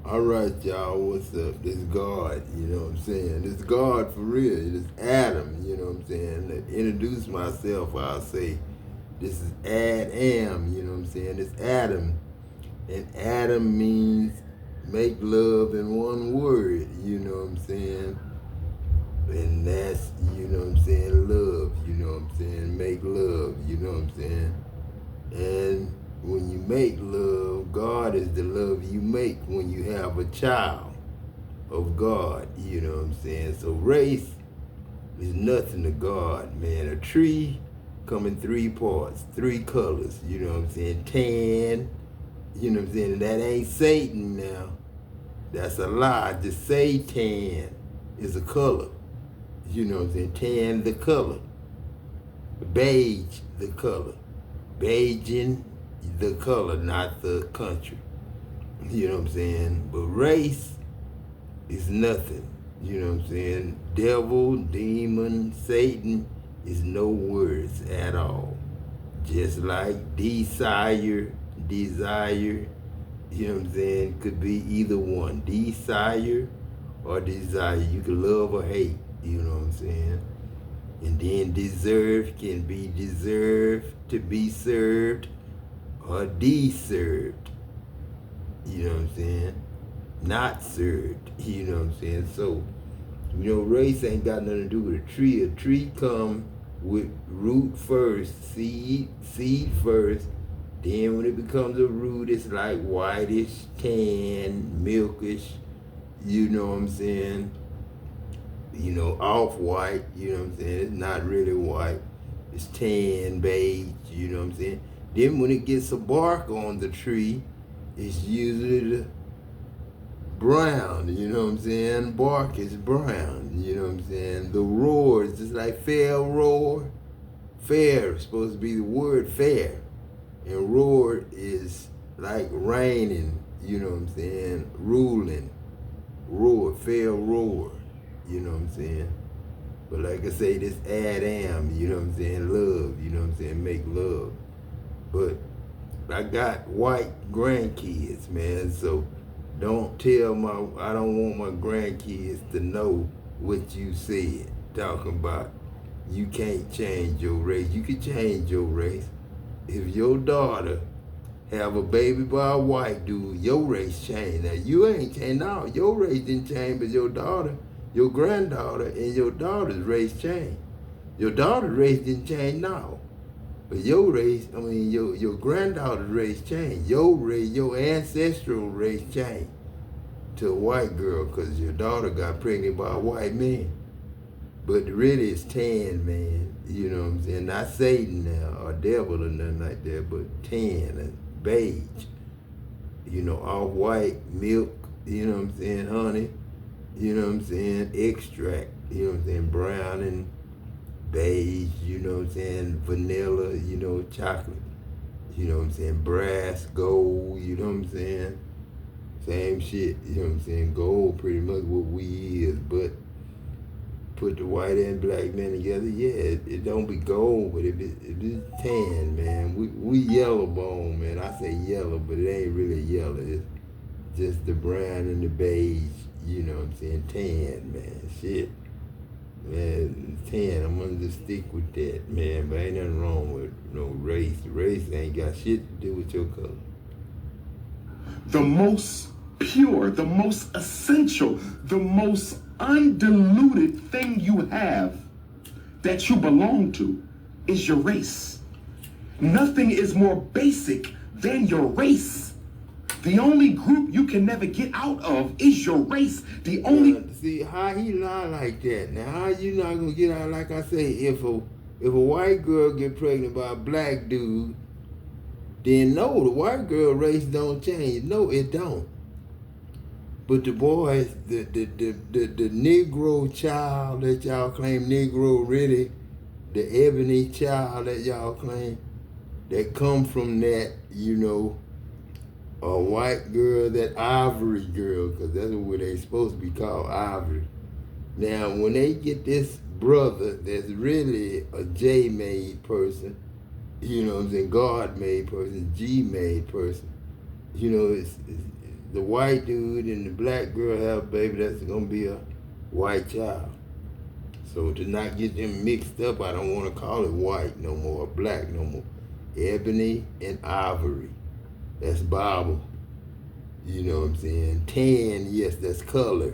All right, y'all, what's up? This God, you know what I'm saying? This God for real. This Adam, you know what I'm saying? To introduce myself, I'll say, this is Adam, you know what I'm saying? This Adam. And Adam means make love in one word, you know what I'm saying? And that's, you know what I'm saying, love, you know what I'm saying? Make love, you know what I'm saying? And when you make love, God is the love you make when you have a child of God, you know what I'm saying? So race is nothing to God, man. A tree come in three parts, three colors, you know what I'm saying? Tan, you know what I'm saying? And that ain't Satan now. That's a lie. The Satan is a color. You know what I'm saying? Tan the color. Beige the color. Beijing the color, not the country. You know what I'm saying? But race is nothing. You know what I'm saying? Devil, demon, Satan is no words at all. Just like desire, you know what I'm saying? Could be either one. Desire or desire. You can love or hate, you know what I'm saying? And then deserve can be deserved to be served or deserved. You know what I'm saying? Not served. You know what I'm saying? So, you know, race ain't got nothing to do with a tree. A tree come with root first, seed first. Then when it becomes a root, it's like whitish, tan, milkish. You know what I'm saying? You know, off white. You know what I'm saying? It's not really white. It's tan, beige. You know what I'm saying? Then when it gets a bark on the tree, it's usually brown, you know what I'm saying? Bark is brown, you know what I'm saying? The roar is just like fair roar. Fair is supposed to be the word fair. And roar is like raining, you know what I'm saying? Ruling. Roar, fair roar, you know what I'm saying? But like I say, this Adam, you know what I'm saying? Love, you know what I'm saying? Make love. But I got white grandkids, man, so don't tell I don't want my grandkids to know what you said, talking about you can't change your race. You can change your race. If your daughter have a baby by a white dude, your race changed. Now you ain't changed. No, your race didn't change, but your daughter, your granddaughter, and your daughter's race changed. Your daughter's race didn't change now. But your race, I mean, your granddaughter's race changed. Your race, your ancestral race changed to a white girl because your daughter got pregnant by a white man. But really it's tan, man. You know what I'm saying? Not Satan now or devil or nothing like that, but tan and beige. You know, all white, milk, you know what I'm saying, honey, you know what I'm saying, extract, you know what I'm saying, brown and beige, you know what I'm saying, vanilla, you know, chocolate, you know what I'm saying, brass, gold, you know what I'm saying, same shit, you know what I'm saying, gold pretty much what we is, but put the white and black men together, yeah, it don't be gold, but it is tan, man. We yellow bone, man. I say yellow, but it ain't really yellow. It's just the brown and the beige, you know what I'm saying, tan, man, shit. Man, 10, I'm gonna just stick with that, man. But ain't nothing wrong with no race. Race ain't got shit to do with your color. The most pure, the most essential, the most undiluted thing you have that you belong to is your race. Nothing is more basic than your race. The only group you can never get out of is your race. The only see how he lie like that. Now how you not gonna get out? Like I say, if a white girl get pregnant by a black dude, then no, the white girl race don't change. No, it don't. But the boys, the Negro child that y'all claim, Negro really, the ebony child that y'all claim, that come from that, you know, a white girl, that ivory girl, because that's what they supposed to be called, ivory. Now, when they get this brother that's really a J-made person, you know what I'm saying, God-made person, G-made person, you know, the white dude and the black girl have a baby, that's gonna be a white child. So to not get them mixed up, I don't want to call it white no more, or black no more. Ebony and ivory, that's Bible. You know what I'm saying? Tan, yes, that's color.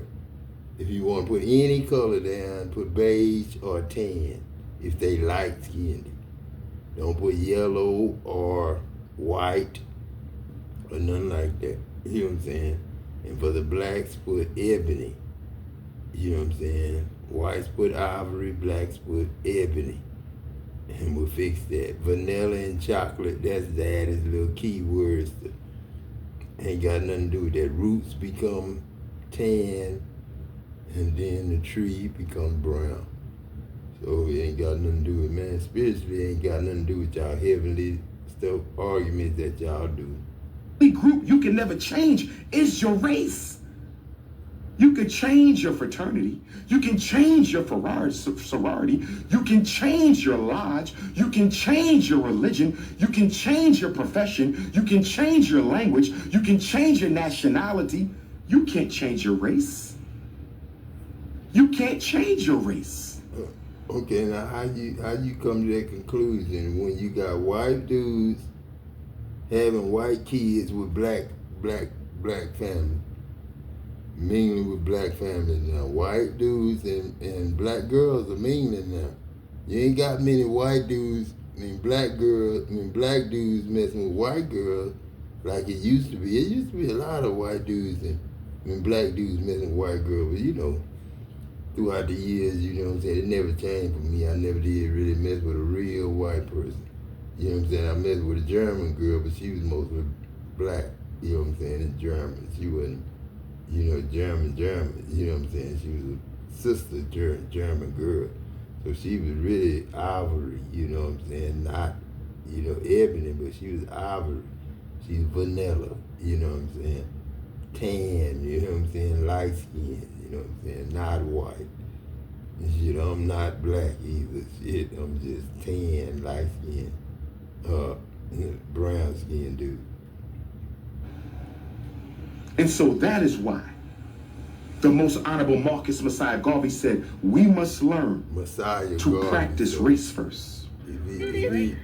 If you want to put any color down, put beige or tan if they light skinned. Don't put yellow or white or nothing like that. You know what I'm saying? And for the blacks, put ebony. You know what I'm saying? Whites put ivory, blacks put ebony. And we'll fix that. Vanilla and chocolate, that's daddy's little key words. Ain't got nothing to do with that. Roots become tan, and then the tree becomes brown. So it ain't got nothing to do with, man, spiritually it ain't got nothing to do with y'all heavenly stuff, arguments that y'all do. The group you can never change is your race. You can change your fraternity. You can change your sorority. You can change your lodge. You can change your religion. You can change your profession. You can change your language. You can change your nationality. You can't change your race. You can't change your race. Okay, now how you come to that conclusion when you got white dudes having white kids with black families, mingling with black families now? White dudes and black girls are mingling now. You ain't got many white dudes, black dudes messing with white girls like it used to be. It used to be a lot of white dudes and black dudes messing with white girls, but you know, throughout the years, you know what I'm saying, it never changed for me. I never did really mess with a real white person. You know what I'm saying? I messed with a German girl, but she was mostly black. You know what I'm saying? In German. She wasn't, you know, German. You know what I'm saying? She was a sister German girl. So she was really ivory, you know what I'm saying? Not, you know, ebony, but she was ivory. She was vanilla, you know what I'm saying? Tan, you know what I'm saying? Light skin, you know what I'm saying? Not white. You know, I'm not black either. Shit, I'm just tan, light skin, brown skin dude. And so that is why the most honorable Marcus Messiah Garvey said, we must learn to practice race first. Garvey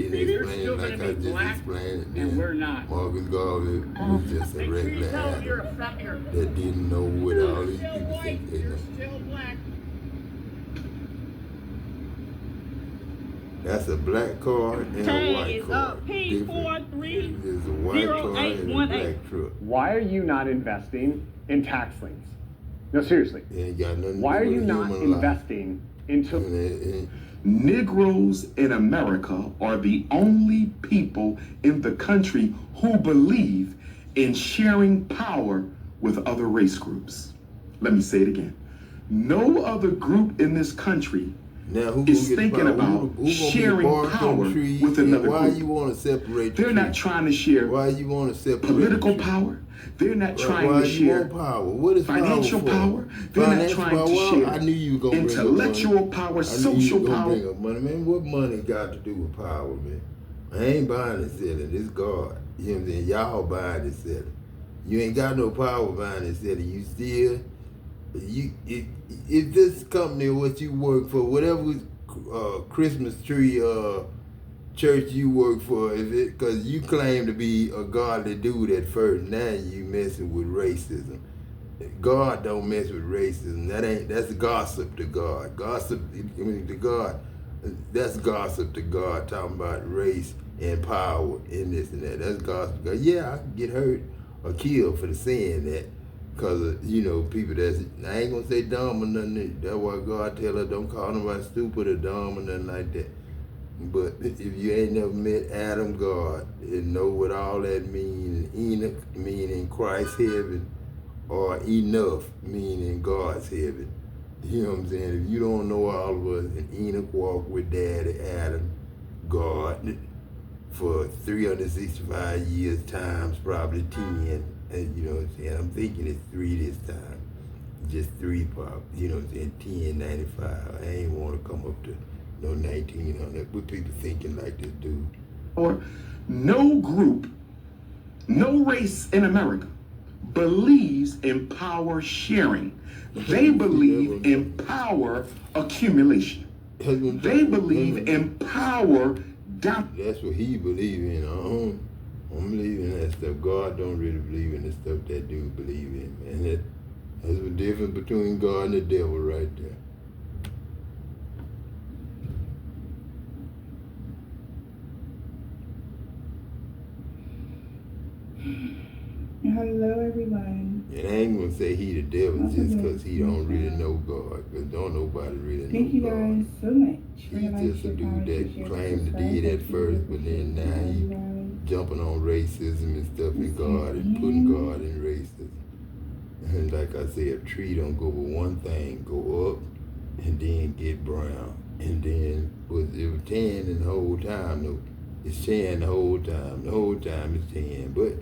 didn't explain it like I just explained it, then Marcus Garvey was just a regular Adam that didn't know what all these people think they know. That's a black car and a white car. There's a white car and a black truck. Why are you not investing in tax liens? No, seriously. Ain't got nothing Why to do are you with not human investing into... Negroes in America are the only people in the country who believe in sharing power with other race groups. Let me say it again. No other group in this country is thinking about sharing power with another group. Why you want to separate the They're not trying to share political power. They're not trying to share power. What is financial power. They're not trying to share intellectual power, social power. Man, what money got to do with power, man? I ain't buying and selling. It's God. You know what I'm saying? Y'all buying and selling. You ain't got no power buying and selling. You still, if this company, what you work for, whatever Christmas tree church you work for, is it because you claim to be a godly dude at first, now you messing with racism. God don't mess with racism. That's gossip to God. To God, that's gossip to God, talking about race and power and this and that. That's gossip to God. Yeah, I can get hurt or killed for saying that, because of, you know, people that's, I ain't gonna say dumb or nothing. That's why God tell us don't call nobody stupid or dumb or nothing like that. But if you ain't never met Adam God and know what all that means, Enoch meaning Christ's heaven, or enough meaning God's heaven. You know what I'm saying? If you don't know all of us, and Enoch walked with Daddy Adam God for 365 years times probably 10. And you know what I'm saying? I'm thinking it's 3 this time. Just 3 pop, you know what I'm saying? 1095. I ain't want to come up to no 1900. What people thinking like this dude? Or no group No race in America believes in power sharing. They believe in power accumulation. They believe in power down. That's what he believe in. I'm believing in that stuff. God don't really believe in the stuff that dude believe in, man. That's the difference between God and the devil right there. Hello, everyone. And I ain't gonna say he the devil just because he don't really know God, because don't nobody really know Thank you God. guys so much. He's just a dude that claimed to did at first, but then now he jumping on racism and stuff in God and putting God in racism. And like I say, a tree don't go with one thing, go up and then get brown. And then it was tan the whole time. No, it's tan the whole time. The whole time it's tan. But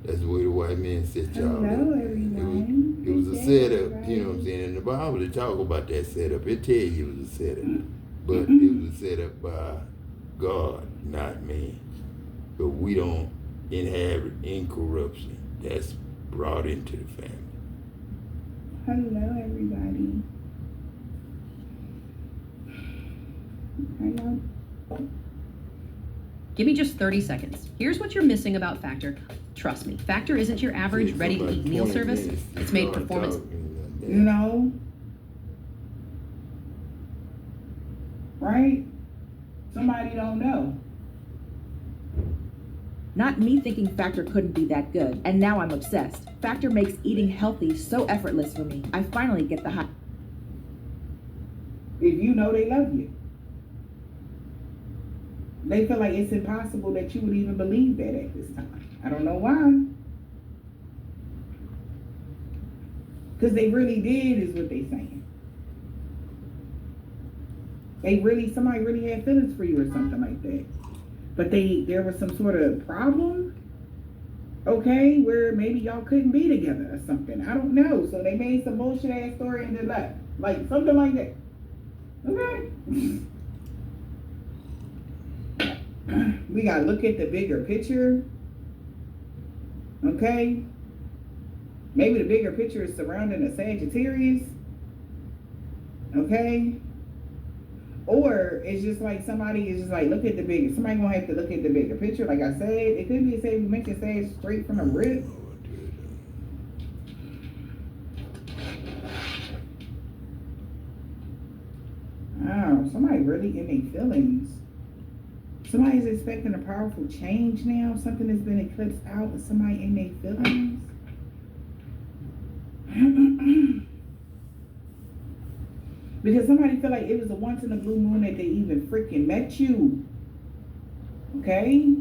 that's the way the white man set y'all up. Hello, everyone. It was a setup, you know what I'm saying? In the Bible, they talk about that setup. It tell you it was a setup. But it was a setup by God, not man. But we don't inhabit incorruption. That's brought into the family. Hello, everybody. Hello. Give me just 30 seconds. Here's what you're missing about Factor. Trust me, Factor isn't your average ready-to-eat meal service. It's made performance. No. Right? Somebody don't know. Not me thinking Factor couldn't be that good, and now I'm obsessed. Factor makes eating healthy so effortless for me. I finally get the high. If you know they love you. They feel like it's impossible that you would even believe that at this time. I don't know why. Because they really did is what they saying. Somebody really had feelings for you or something like that. But there was some sort of problem, okay, where maybe y'all couldn't be together or something. I don't know. So they made some bullshit ass story and then left. Like something like that. Okay. We gotta look at the bigger picture. Okay. Maybe the bigger picture is surrounding a Sagittarius. Okay. Or it's just like somebody is just like, look at the bigger. Somebody gonna have to look at the bigger picture. Like I said, it could be a Sage. We mentioned Sage straight from the rip. Wow, somebody really in their feelings. Somebody's expecting a powerful change now. Something has been eclipsed out and somebody in their feelings. Because somebody feel like it was a once in a blue moon that they even freaking met you. Okay?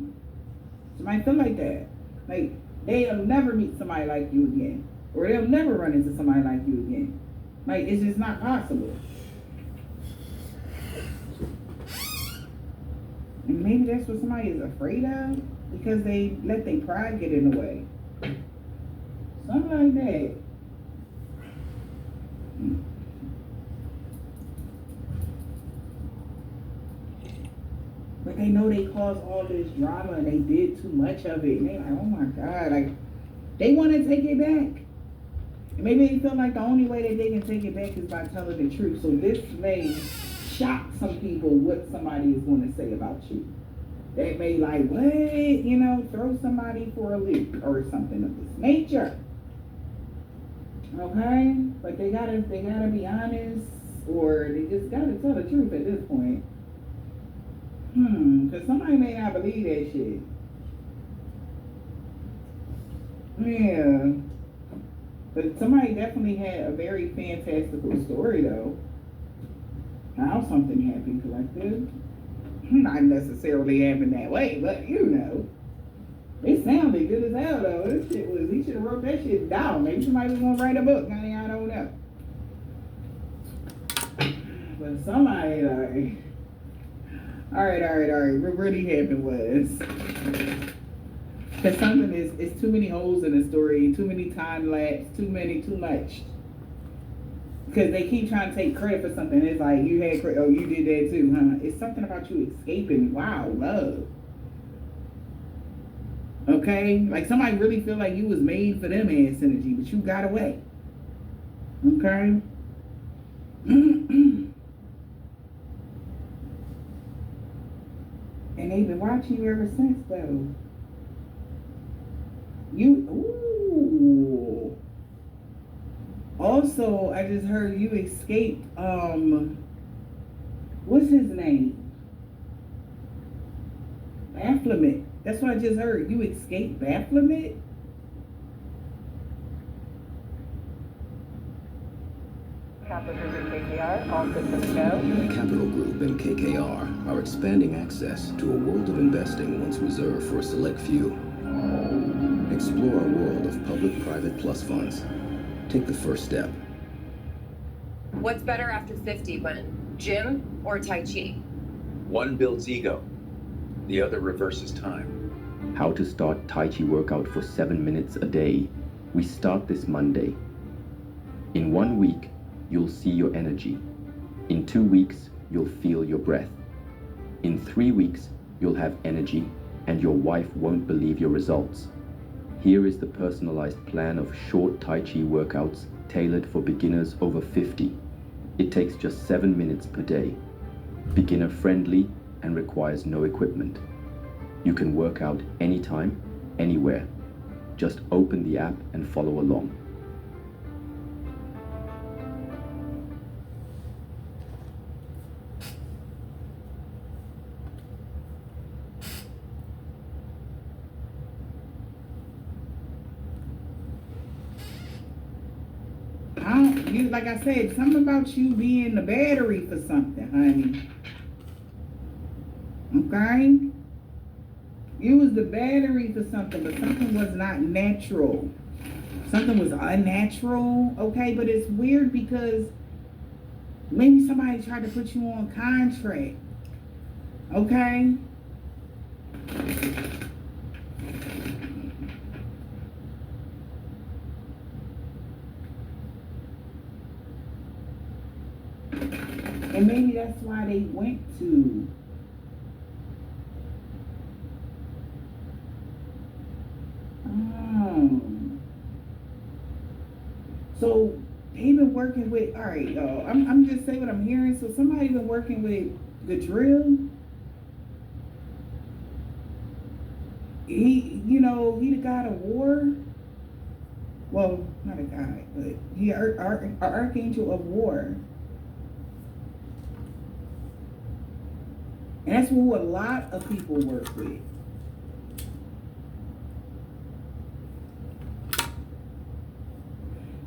Somebody feel like that. Like they'll never meet somebody like you again. Or they'll never run into somebody like you again. Like it's just not possible. And maybe that's what somebody is afraid of because they let their pride get in the way. Something like that. But they know they caused all this drama and they did too much of it. And they're like, oh my God, like they want to take it back. And maybe they feel like the only way that they can take it back is by telling the truth. So this may shock some people what somebody is going to say about you. They may like, what? You know, throw somebody for a loop or something of this nature. Okay? But they gotta be honest, or they just gotta tell the truth at this point. Because somebody may not believe that shit. Yeah. But somebody definitely had a very fantastical story though. How something happened collective. Not necessarily happened that way, but you know. It sounded good as hell though. This shit was, he should have wrote that shit down. Maybe somebody was gonna write a book. I don't know. But somebody like, all right. What really happened was, because something is too many holes in the story, too many time lapse, too much. Because they keep trying to take credit for something. It's like, you had credit, oh, you did that too, huh? It's something about you escaping, wow, love. Okay? Like somebody really feel like you was made for them ass energy, but you got away. Okay? And they've been watching you ever since though. Ooh. Also, I just heard you escaped, what's his name? Baphomet. That's what I just heard. You escaped Baphomet? Capital Group and KKR, all systems go. Capital Group and KKR are expanding access to a world of investing once reserved for a select few. Explore a world of public-private plus funds. Take the first step. What's better after 50, Wen? Gym or Tai Chi? One builds ego, the other reverses time. How to start Tai Chi workout for 7 minutes a day. We start this Monday. In 1 week, you'll see your energy. In 2 weeks, you'll feel your breath. In 3 weeks, you'll have energy and your wife won't believe your results. Here is the personalized plan of short Tai Chi workouts tailored for beginners over 50. It takes just 7 minutes per day. Beginner friendly and requires no equipment. You can work out anytime, anywhere. Just open the app and follow along. Like I said, something about you being the battery for something, honey. Okay? You was the battery for something, but something was not natural. Something was unnatural, okay? But it's weird because maybe somebody tried to put you on contract, okay? And maybe that's why they went to so they been working with, all right, y'all. I'm just saying what I'm hearing. So somebody been working with the drill. He the god of war. Well, not a god, but he archangel of war. And that's who a lot of people work with.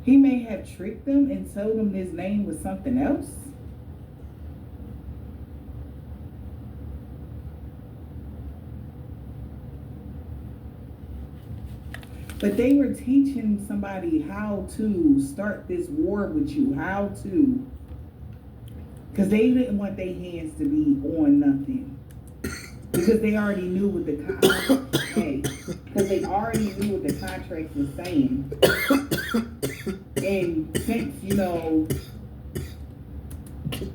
He may have tricked them and told them his name was something else. But they were teaching somebody how to start this war with you, how to, because they didn't want their hands to be on nothing. Because they already knew what the contract was saying. And since,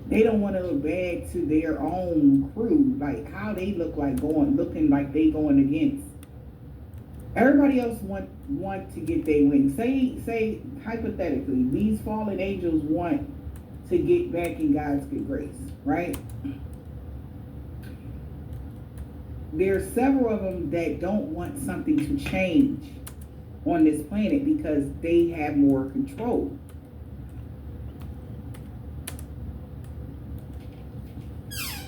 they don't want to look bad to their own crew, like how they looking like they going against. Everybody else want to get their wings. Say hypothetically, these fallen angels want to get back in God's good grace, right? There's several of them that don't want something to change on this planet because they have more control.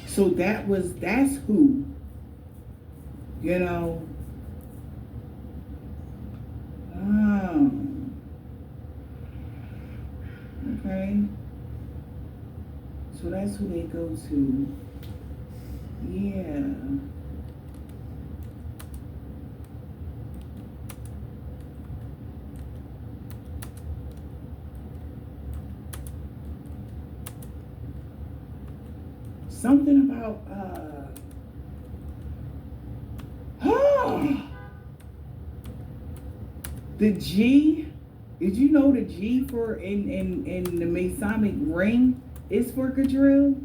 So that's who, okay. So that's who they go to. Yeah. Something about the G. Did you know the G for in the Masonic ring is for Awghlle?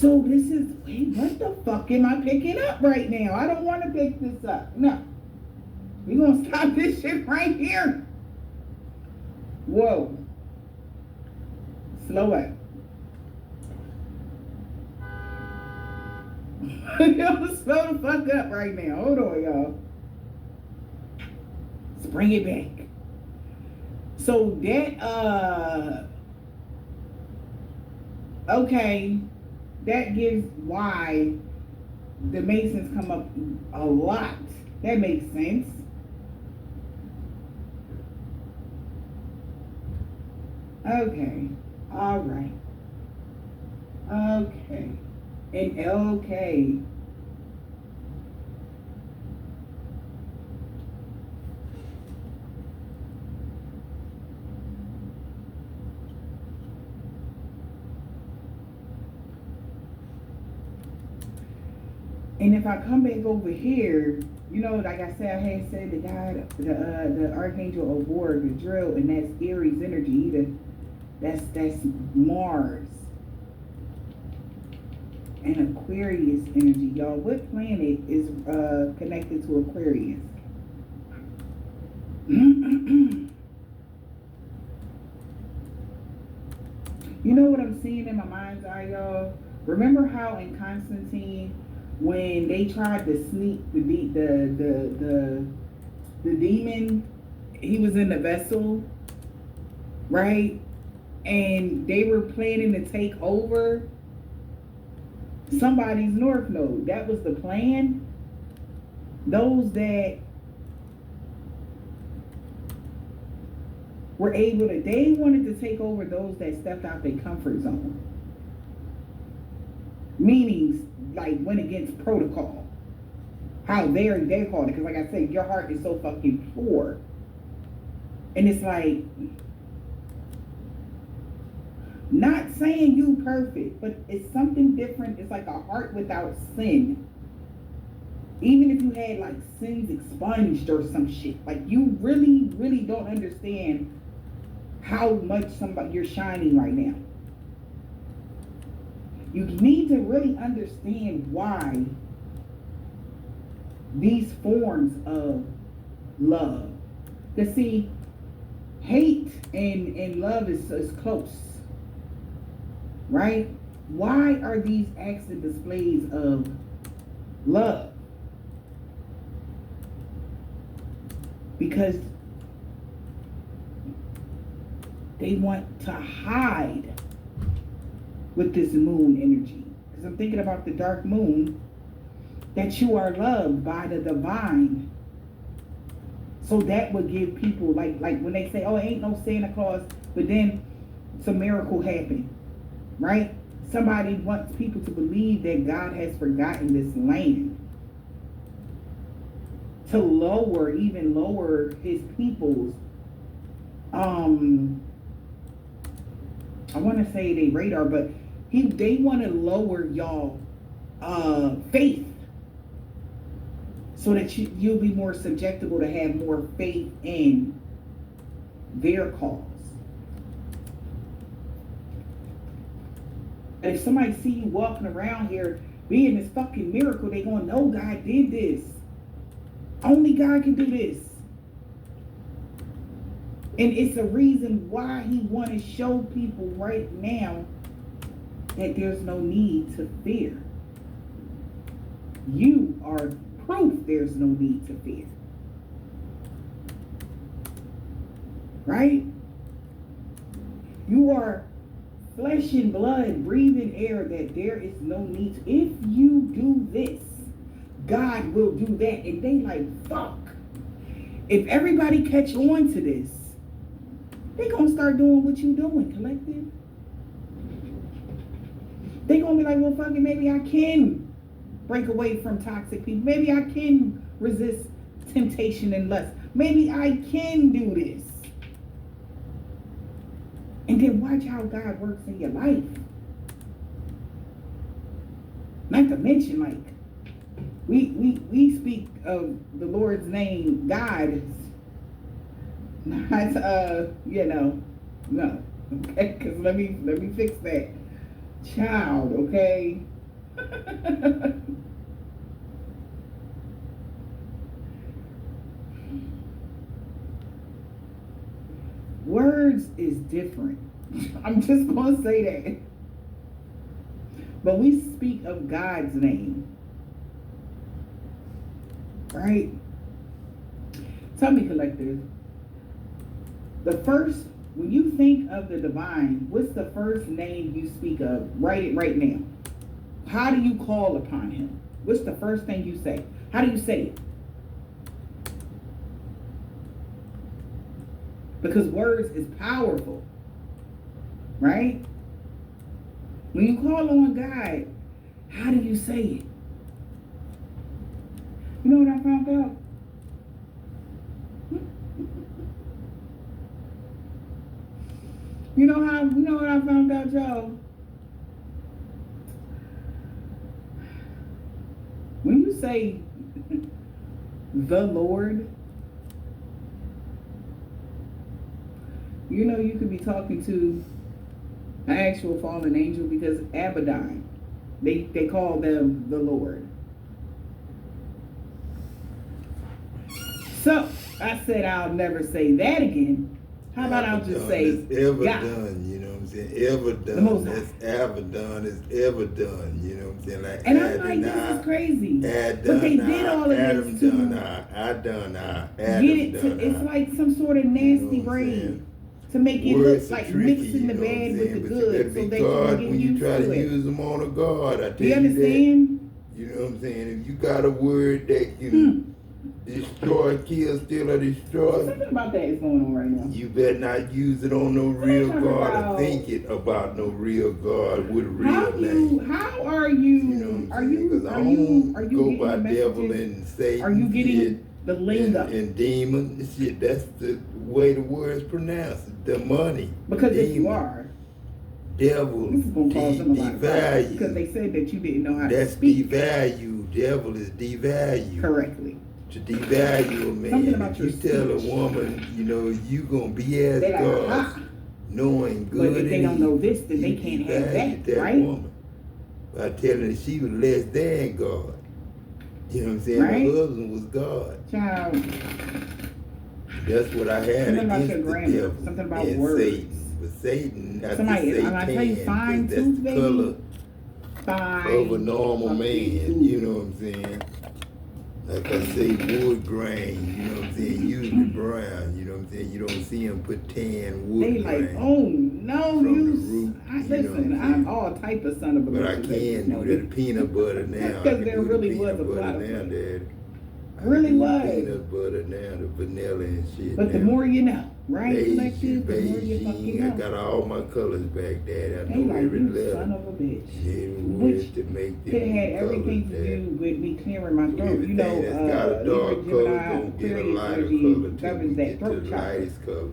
So this is, wait, what the fuck am I picking up right now? I don't want to pick this up. No. We're going to stop this shit right here. Whoa. Slow up. Slow the fuck up right now. Hold on, y'all. Let's bring it back. So that, okay, that gives why the Masons come up a lot. That makes sense. Okay, all right. Okay, and okay. And if I come back over here, you know, like I said, I had said the guy, the Archangel of War, the drill, and that's Aries energy. Either that's Mars and Aquarius energy, y'all. What planet is connected to Aquarius? You know what I'm seeing in my mind's eye, y'all? Remember how in Constantine, when they tried to sneak the demon, he was in the vessel, right? And they were planning to take over somebody's North Node. That was the plan. Those that were able to, they wanted to take over those that stepped out their comfort zone. Meaning, like, went against protocol. How they called it. Because like I said, your heart is so fucking pure. And it's like, not saying you perfect, but it's something different. It's like a heart without sin. Even if you had like sins expunged or some shit, like you really, really don't understand how much you're shining right now. You need to really understand why these forms of love. Because see, hate and love is close, right? Why are these acts and displays of love? Because they want to hide with this moon energy. Because I'm thinking about the dark moon, that you are loved by the divine. So that would give people, like when they say, oh, ain't no Santa Claus, but then some miracle happened, right? Somebody wants people to believe that God has forgotten this land. To even lower his people's, I want to say they radar, but they want to lower y'all faith, so that you'll be more susceptible to have more faith in their cause. And if somebody see you walking around here being this fucking miracle, they gonna know God did this. Only God can do this. And it's a reason why he want to show people right now that there's no need to fear. You are proof there's no need to fear. Right? You are flesh and blood, breathing air, that there is no need to. If you do this, God will do that. And they like, fuck. If everybody catch on to this, they gonna start doing what you doing, collective. They gonna be like, well, fuck it, maybe I can break away from toxic people. Maybe I can resist temptation and lust. Maybe I can do this. And then watch how God works in your life. Not to mention, like, we speak of the Lord's name, God, not no, okay, because let me fix that. Child, okay? Words is different. I'm just going to say that. But we speak of God's name. Right? Tell me, collective. When you think of the divine, what's the first name you speak of? Write it right now. How do you call upon him? What's the first thing you say? How do you say it? Because words is powerful. Right? When you call on God, how do you say it? You know what I found out? You know what I found out, y'all? When you say the Lord, you could be talking to an actual fallen angel, because Abaddon, they call them the Lord. So I said I'll never say that again. How about I'll just say ever God. Done, you know what I'm saying? Ever done. The Most That's ever done is ever done, you know what I'm saying? Like and I'm like, this is crazy. But they did all of this to it's like some sort of nasty brain to make it look like mixing the bad with the good, so they can get when you used try to to it. use them on a God. I tell You understand? You know what I'm saying? If you got a word that can destroy, kill, steal, or destroy, Something about that is going on right now. you better not use it on no real God or think it about no real God with a real name. How are you? Are you go by getting devil and Satan? Are you getting the lingo and demon? Shit, that's the way the word's pronounced. The money. Because demon, if you are devil, this is gonna cause them a lot of problems, devalue. because they said that you didn't know how to That's speak. devalue. Devil is devalue. Correctly. To devalue a man. Something about if your you tell a speech. woman, you gonna be as They're like, God, aha. knowing good. But if they don't know this, then they can't have that, right? Woman. By telling her she was less than God. You know what I'm saying? Right? Her husband was God. Child. That's what I had Something about against your the grammar. devil Something about and words. Satan. But Satan, not Somebody, the Satan, I tell you, fine that's tooth, the baby. color Fine. of a normal man. Tooth. You know what I'm saying? Like I say, wood grain, you know what I'm saying? Usually brown, you know what I'm saying? You don't see them put tan wood They grain. like, oh no, listen, I'm all type of son of a bitch. But I can do that peanut butter now. Because there really was a plot of now, Dad. Really was. Peanut butter now, the vanilla and shit. But the more you know, right? Beige, The more you fucking know. I got all my colors back, Dad. I They know like, every you letter. son of a bitch. Which to make them it had everything colors, to do with me clearing my throat. Everything that's got a dark color gonna get a lighter color governs that throat the chakra. lightest color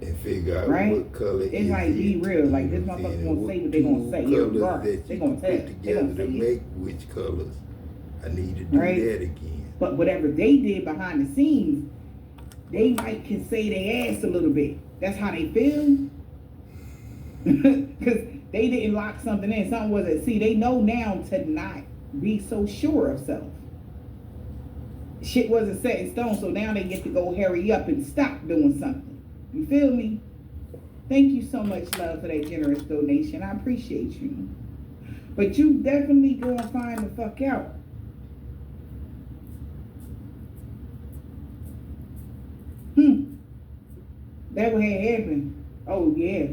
and figure out Right? what color It's like, be real. Like, this motherfucker gonna say what they gonna say. Colors They gonna tell. put together to make which colors. I need to do Right? that again. But whatever they did behind the scenes, they might can say they ass a little bit. That's how they feel. Because they didn't lock something in. Something wasn't. See, they know now to not be so sure of self. Shit wasn't set in stone, so now they get to go hurry up and stop doing something. You feel me? Thank you so much, love, for that generous donation. I appreciate you. But you definitely go and find the fuck out. That what had happened. Oh, yeah.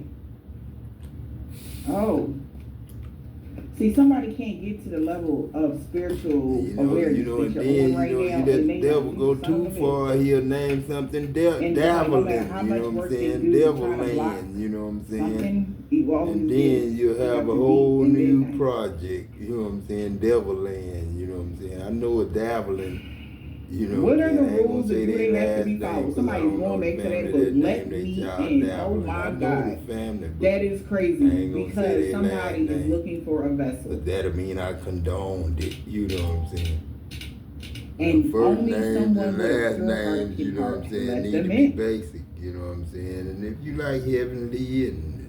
Oh. See, somebody can't get to the level of spiritual awareness and that then, you're on right now. you let and the they devil like, go too far, he'll name something dabbling, how you much know what work I'm they saying? do to Devil try to block land, you know what I'm saying? something, you always And get- then you'll you have have a to whole be in new midnight. project, you know what I'm saying? Devil land, you know what I'm saying? I know a dabbling, you know What are the I ain't gonna rules say and do they they have to last be name, followed? 'cause I Somebody's don't know going the back to that family book. that Let named their me child in. Oh Dabbling. my I know God. the family, but That is I crazy ain't gonna say because they somebody last is name. looking for a vessel. But that'll mean I condoned it, you know what I'm saying? And The first only names someone and with a last pure heart names, can you know what I'm saying, let need them to be in. basic, you know what I'm saying? And if you like heavenly and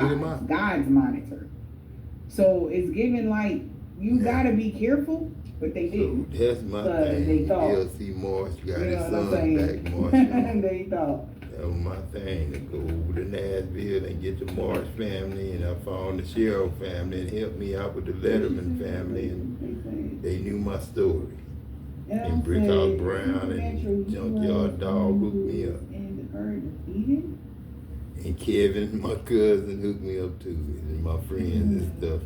Get him out. God's monitor. So it's giving like, you gotta be careful, but they didn't. So that's my thing. They thought. LC Marsh got You his know what I'm son saying? back, Marsh. They thought. That was my thing, to go over to Nashville and get the Marsh family, and I found the Sherrill family and helped me out with the Letterman family, and they knew my story. And Brickhouse Brown and Junkyard Dog hooked me up. And Kevin, my cousin, hooked me up too, and my friends and stuff.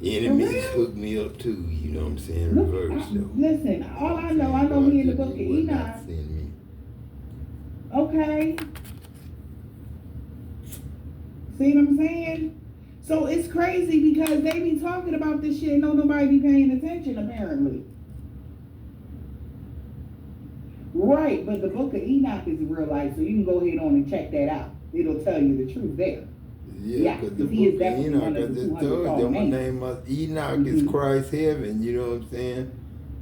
Enemies hooked me up too, you know what I'm saying? Reverse though. Listen, all I know he in the book of Enoch. Okay. See what I'm saying? So it's crazy because they be talking about this shit and don't nobody be paying attention apparently. Right, but the book of Enoch is real life, so you can go ahead on and check that out. It'll tell you the truth there. Yeah, because the book of Enoch, I just told you, my name was Enoch is Christ's heaven, you know what I'm saying?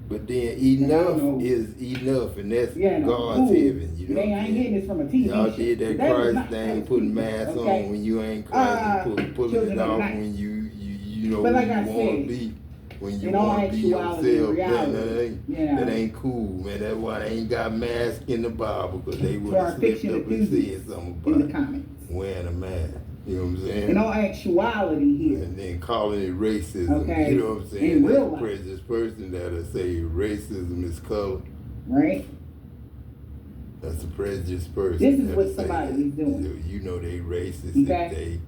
But then enough is enough, and that's God's heaven, you know. I ain't getting this from a TV. Y'all did that Christ thing, putting masks on when you ain't Christ, and pulling it off when you know, like when you want to be. When you want to be yourself, man, that ain't cool, man. That's why they ain't got masks in the Bible, because they would have slipped up and said something about wearing a mask. You know what I'm saying? In all actuality here. And then calling it racism. Okay. You know what I'm saying? In real That's life. a prejudiced person that'll say racism is color. Right. That's a prejudiced person. This is what somebody's doing. You know they racist if they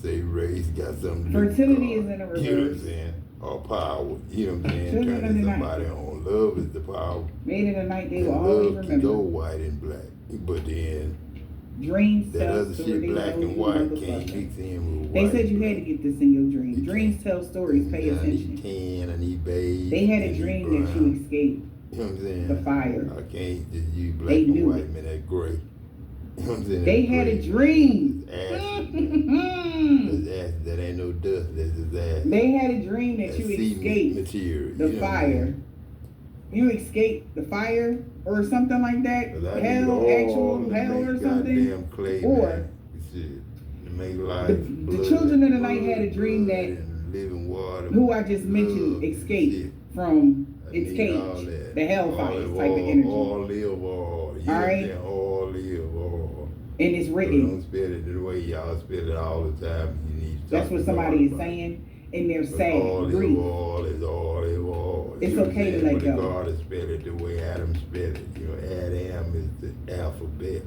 say race got something to do with fertility God. is in a reverse. You know what I'm saying? Or power. You know what I'm saying? Children Turning of the somebody on. Love is the power. Made in the night, they and will always love can remember. go white and black. But then Dreams that tell other shit, stories. black and white, can't mix in with They white. said you had to get this in your dream. Dreams tell stories. Pay I attention. need tan, I need beige. They had I a need dream brown. that you escaped You know what I'm saying? the fire. I can't just use black They and knew white, it. man, that gray. You know what I'm saying? They That had a gray. dream. That's ass. That ain't no dust. That's just ass. They had a dream that That's you cement escaped material. the You know what I'm fire. saying? You escaped the fire or something like that. 'Cause I Hell, need all actual to hell make or something. goddamn clay, Or man. Shit. To make life. the children of the night had a dream that living water. who I just mentioned escaped from its cage, the hellfire type of energy. All live all. You know what I'm saying? All live all. And it's So written. don't spell it the way y'all spell it all the time. You need to That's talk what to somebody God is about it. saying, and they're But sad all grief. is all is all is all. It's You know what okay I'm to saying? let But go. God has spelled it the way Adam spelled it. You know, Adam is the alphabet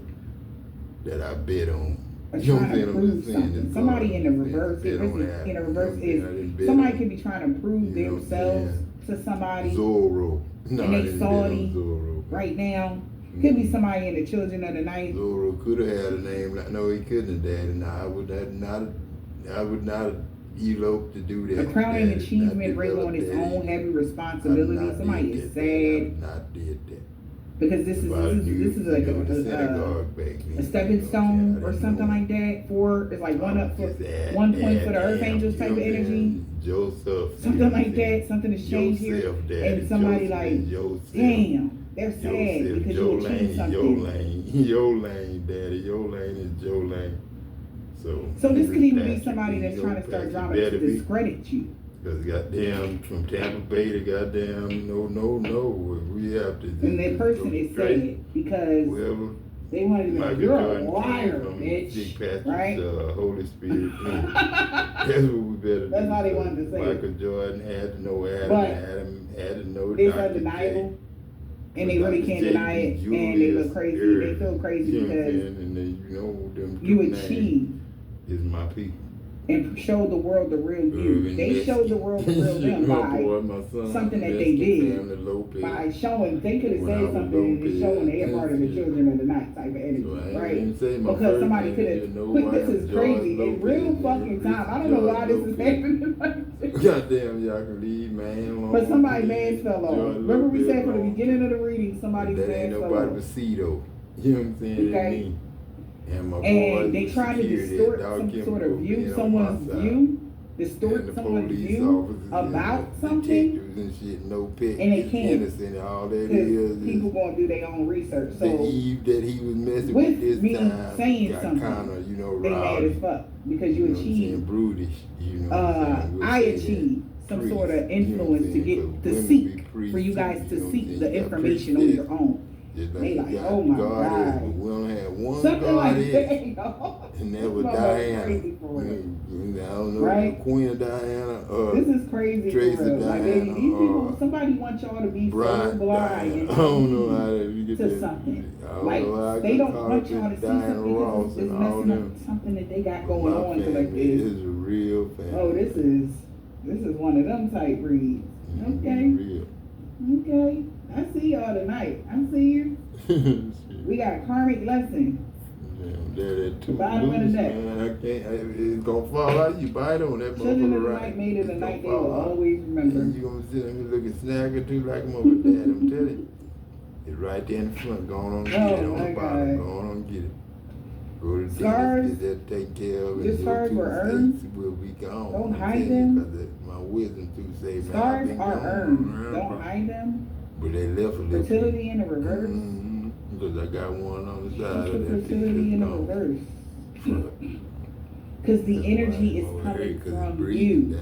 that I bet on. Or You know what trying I'm to saying? I'm prove just saying something. that Somebody God in the bet reverse, on in Adam. the reverse You know what I'm saying? I didn't is bet somebody on could be trying to prove You know what I'm themselves saying? to somebody, Zorro. No, and I they didn't bet on salty Zorro. right now. Could be somebody in the Children of the Night. Zorro could have had a name. No, he couldn't have, Daddy. No, I would not elope to do that. A crowning Daddy. achievement Not brings on its develop own that. heavy responsibility. I Somebody did is that, Daddy. sad I not did that. because this is like a stepping stone or something like that. It's like 1 point for the Earth Angels type of energy. Joseph. Something like that. Something has changed here, and somebody like, damn, they're sad because you achieved something. Your lane, Daddy. Your lane is your lane. So this could even be somebody that's trying to start drama to discredit you. Because goddamn, from Tampa Bay to goddamn, no, we have to. And that person is sad because they wanted to be like, you're a liar, bitch. Right? Holy Spirit. That's what we better do. That's how they wanted to say it. Michael Jordan had to know Adam. But Adam had to know it's Dr. undeniable. J. And they really can't deny it. And they look crazy. They feel crazy because you achieved is my people. and showed the world the real you. They showed the world the real them by something that they did. By showing, they could have said something and showing they're part of the Children of the Night type of energy, right? Because somebody could have, this is crazy. In real fucking time, I don't know why this is happening like this. Goddamn, y'all can leave man alone. But somebody's mask fell off. Remember we said from the beginning of the reading, somebody's mask fell off. That ain't nobody but C though. You know what I'm saying? Okay. And my And they try to distort some sort of view, someone's view distort someone's police view officers about and something, detectives and shit, no pick, and they is can't. innocent. All that because is people gonna do their own research. the So Eve that he was messing with with this me time saying got something, kind of, they mad rowdy. as fuck because you know what I'm saying, achieved. brutish. You know what I'm saying? We'll I say that. achieved some Priest, sort of you know what I'm influence to saying? get 'Cause to women seek be priests for you too, guys know to what I'm seek saying? the You got information on priestess, your own. just They you like, got oh my goddess, God. but we only had one Something like goddess. that, you know? And that This was motherfucker Diana. crazy for real. I don't know, Right? Queen Diana. This is crazy Tracy for real. Like Diana, these people, somebody wants y'all to be so Brian blind Diana. and I don't know how naive you get to that. something. I don't Like know how I they got don't caught want up y'all in to see Diana something Ross because it's and all messing them. up something that they got But going my on. To like family this. is a real family. Oh, this is one of them type breeds. Okay. Real. Okay. I see y'all tonight. I see you. We got karmic lesson. That too Bottom of the loose, neck. man. I can't. It's gonna fall out. You bite on that Children of motherfucker the right. night made it a It's night they gonna will fall out. always remember. And you gonna sit there and looking snagger too like a mother dad. I'm telling you. It's right there in the front. Go on and get it on my the bottom. God. Go on and get it. Go to the Scars, dentist, get that taken care of. your And scars your were toothaches earned. will be gone. Don't I'm hide telling you, them. 'cause my wisdom tooth say, man, I've Scars been are gone earned. around, Don't bro. hide them. But they left a little. Fertility in the reverse. Because I got one on the side What's of the that. fertility in the reverse? Because the energy is coming from you.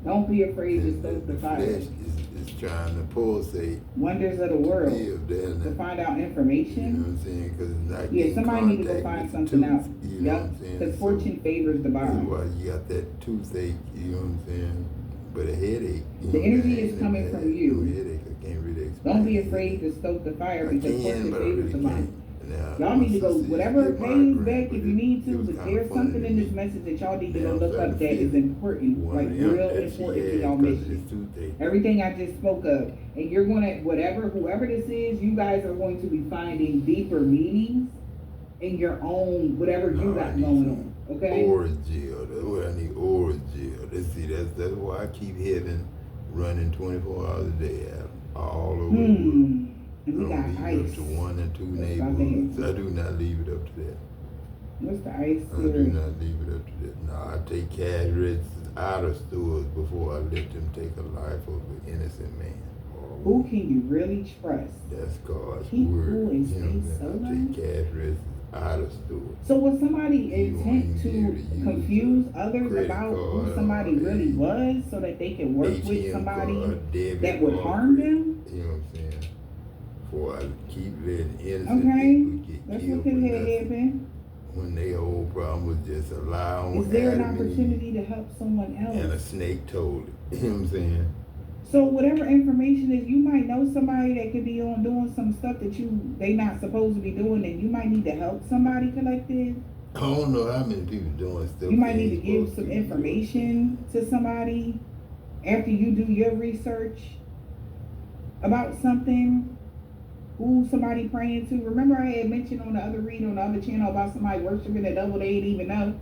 Don't be afraid to stoke the fire. Flesh is trying to pulsate. Wonders of the world. To find out information. You know what I'm saying? Because it's not Yeah, somebody need to go find something out. You know what I'm saying? Because fortune favors the That's bond. why you got that toothache, you know what I'm saying? But a headache. The energy is coming from you. No headache, I can't really explain. Don't be afraid to stoke the fire I because can, fortune but I favors the really bond. can't. Now, Y'all need to go whatever days back if you need to, it was but kinda there's funny something to in me. this message that y'all need to Now go I'm look starting up to that is feel important, one like of them real that she important to had y'all 'cause of mission. this toothache. Everything I just spoke of, and you're gonna whoever this is, you guys are going to be finding deeper meanings in your own whatever you got going on. Okay. Orgel. That's what I need. Orgel. That's why I keep having running 24 hours a day all over the world. And we I got don't leave it ice. up to one and two That's neighborhoods. something. I do not leave it up to that. What's the ice I do theory? not leave it up to that. No, I take cash registers out of stores before I let them take a life of an innocent man. Who can you really trust? That's God's Keep word. cool and You know stay what I'm saying? I take cash registers out of stores. So was somebody intent won't to be able to use confuse others credit about who card somebody or really was so that they can work with ATM somebody card, debit that would card, harm credit. them? You know what I'm saying? For I keep letting innocent Okay, people get that's killed what for could have nothing. happened. When their whole problem was just a lie on Is there an Adam and Eve, opportunity to help someone and a else? snake told it. You know what I'm saying? So whatever information is, you might know somebody that could be on doing some stuff that they not supposed to be doing, and you might need to help somebody collective. I don't know how many people doing stuff. You might they need to ain't give supposed some to. information to somebody after you do your research about something. Who somebody praying to. Remember I had mentioned on the other read on the other channel about somebody worshiping the devil they didn't even know?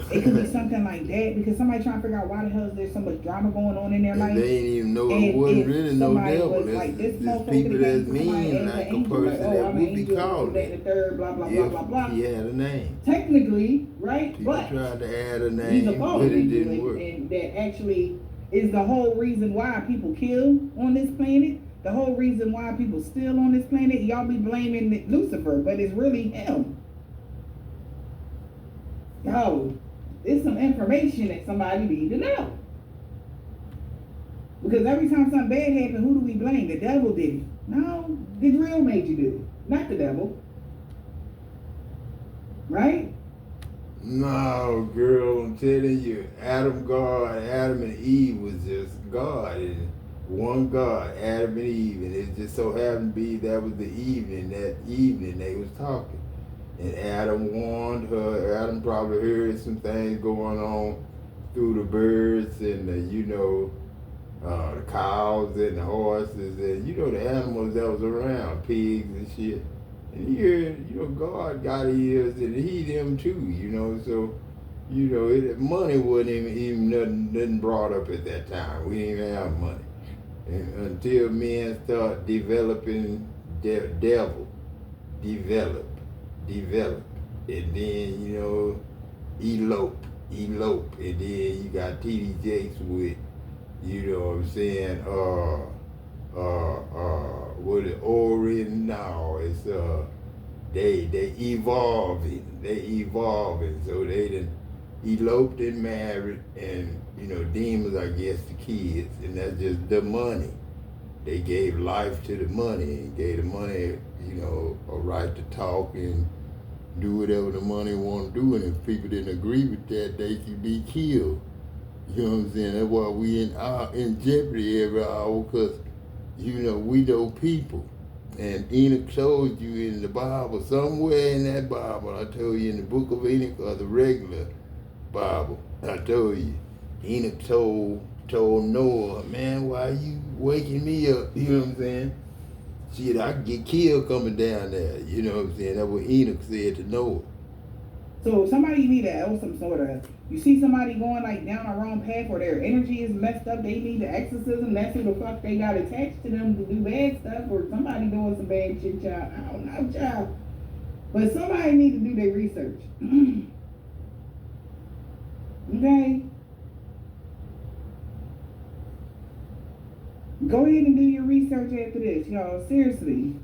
It could be something like that because somebody trying to figure out why the hell is there so much drama going on in their And life. they ain't even know And it wasn't if really no somebody devil. was It's like, this just motherfucker people that that's came to somebody mean, as like an a angel, person like, oh, that I'm an would be angel, called that, the it. third, blah, blah, blah, blah, blah. If he had a name. Technically, right? People But tried to add a he's a name, but fallen it angel, didn't work. and that actually is the whole reason why people kill on this planet. The whole reason why people steal on this planet. Y'all be blaming Lucifer, but it's really him. Yo, it's some information that somebody need to know. Because every time something bad happens, who do we blame? The devil did it. No, the drill made you do it, not the devil. Right? No, girl, I'm telling you, Adam and Eve was just God. And one God, Adam and Eve. And it just so happened to be that was the evening, they was talking. And Adam warned her. Adam probably heard some things going on through the birds and the cows and the horses and the animals that was around, pigs and shit. And here, God got ears and he them too, so, money wasn't even nothing brought up at that time. We didn't even have money. And until men start developing develop, and then, elope. elope, and then you got TD Jakes with, you know what I'm saying, what it Orient now, it's they evolving, so they done eloped and married, and you know, demons, I guess, the kids, and that's just the money. They gave life to the money, and gave the money, you know, a right to talk and do whatever the money want to do, and if people didn't agree with that, they could be killed. You know what I'm saying? That's why we in jeopardy every hour, because, you know, we know people. And Enoch told you in the Bible, somewhere in that Bible, I told you in the book of Enoch, or the regular Bible, I told you, Enoch told Noah, man, why you waking me up? You know what I'm saying? Shit, I could get killed coming down there. You know what I'm saying? That's what Enoch said to Noah. So somebody need to have some sort of, you see somebody going like down a wrong path or their energy is messed up, they need the exorcism, that's who the fuck they got attached to them to do bad stuff, or somebody doing some bad shit, child. I don't know, child. But somebody need to do their research. Okay? Go ahead and do your research after this, y'all. Seriously.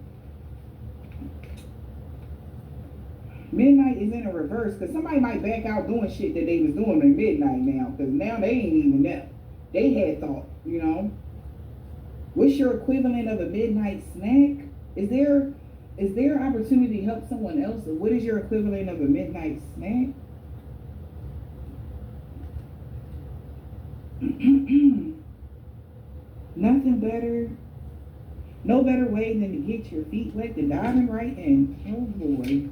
Midnight is in a reverse, because somebody might back out doing shit that they was doing at midnight now, because now they ain't even there. They had thought, you know. What's your equivalent of a midnight snack? Is there opportunity to help someone else? Or what is your equivalent of a midnight snack? Nothing better, no better way than to get your feet wet, the diving right in. Oh boy.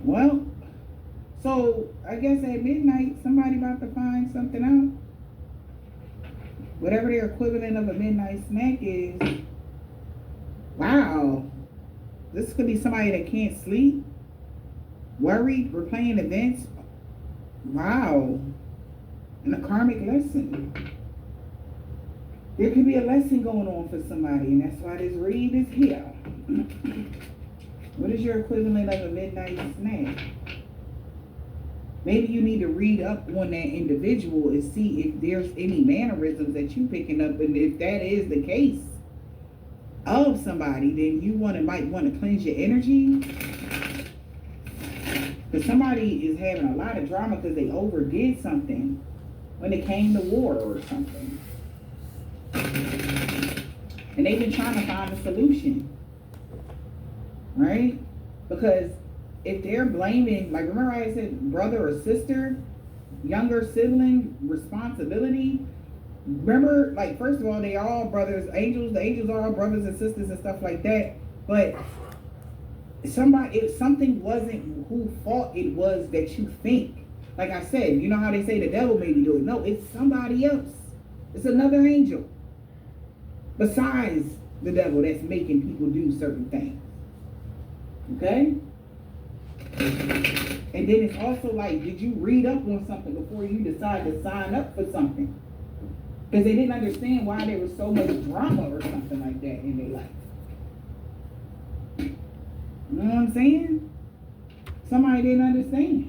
Well, so I guess at midnight, somebody about to find something out. Whatever their equivalent of a midnight snack is. Wow. This could be somebody that can't sleep, worried, replaying events. Wow. And a karmic lesson. There could be a lesson going on for somebody, and that's why this read is here. What is your equivalent of a midnight snack? Maybe you need to read up on that individual and see if there's any mannerisms that you picking up, and if that is the case of somebody, then you might want to cleanse your energy. Because somebody is having a lot of drama because they overdid something when it came to war or something. And they've been trying to find a solution, right? Because if they're blaming, like remember I said brother or sister, younger sibling responsibility. Remember, like first of all, they are all brothers, angels. The angels are all brothers and sisters and stuff like that. But if something wasn't who fault it was that you think. Like I said, you know how they say the devil made you do it. No, it's somebody else. It's another angel besides the devil that's making people do certain things. Okay? And then it's also like, did you read up on something before you decide to sign up for something? Because they didn't understand why there was so much drama or something like that in their life. You know what I'm saying? Somebody didn't understand.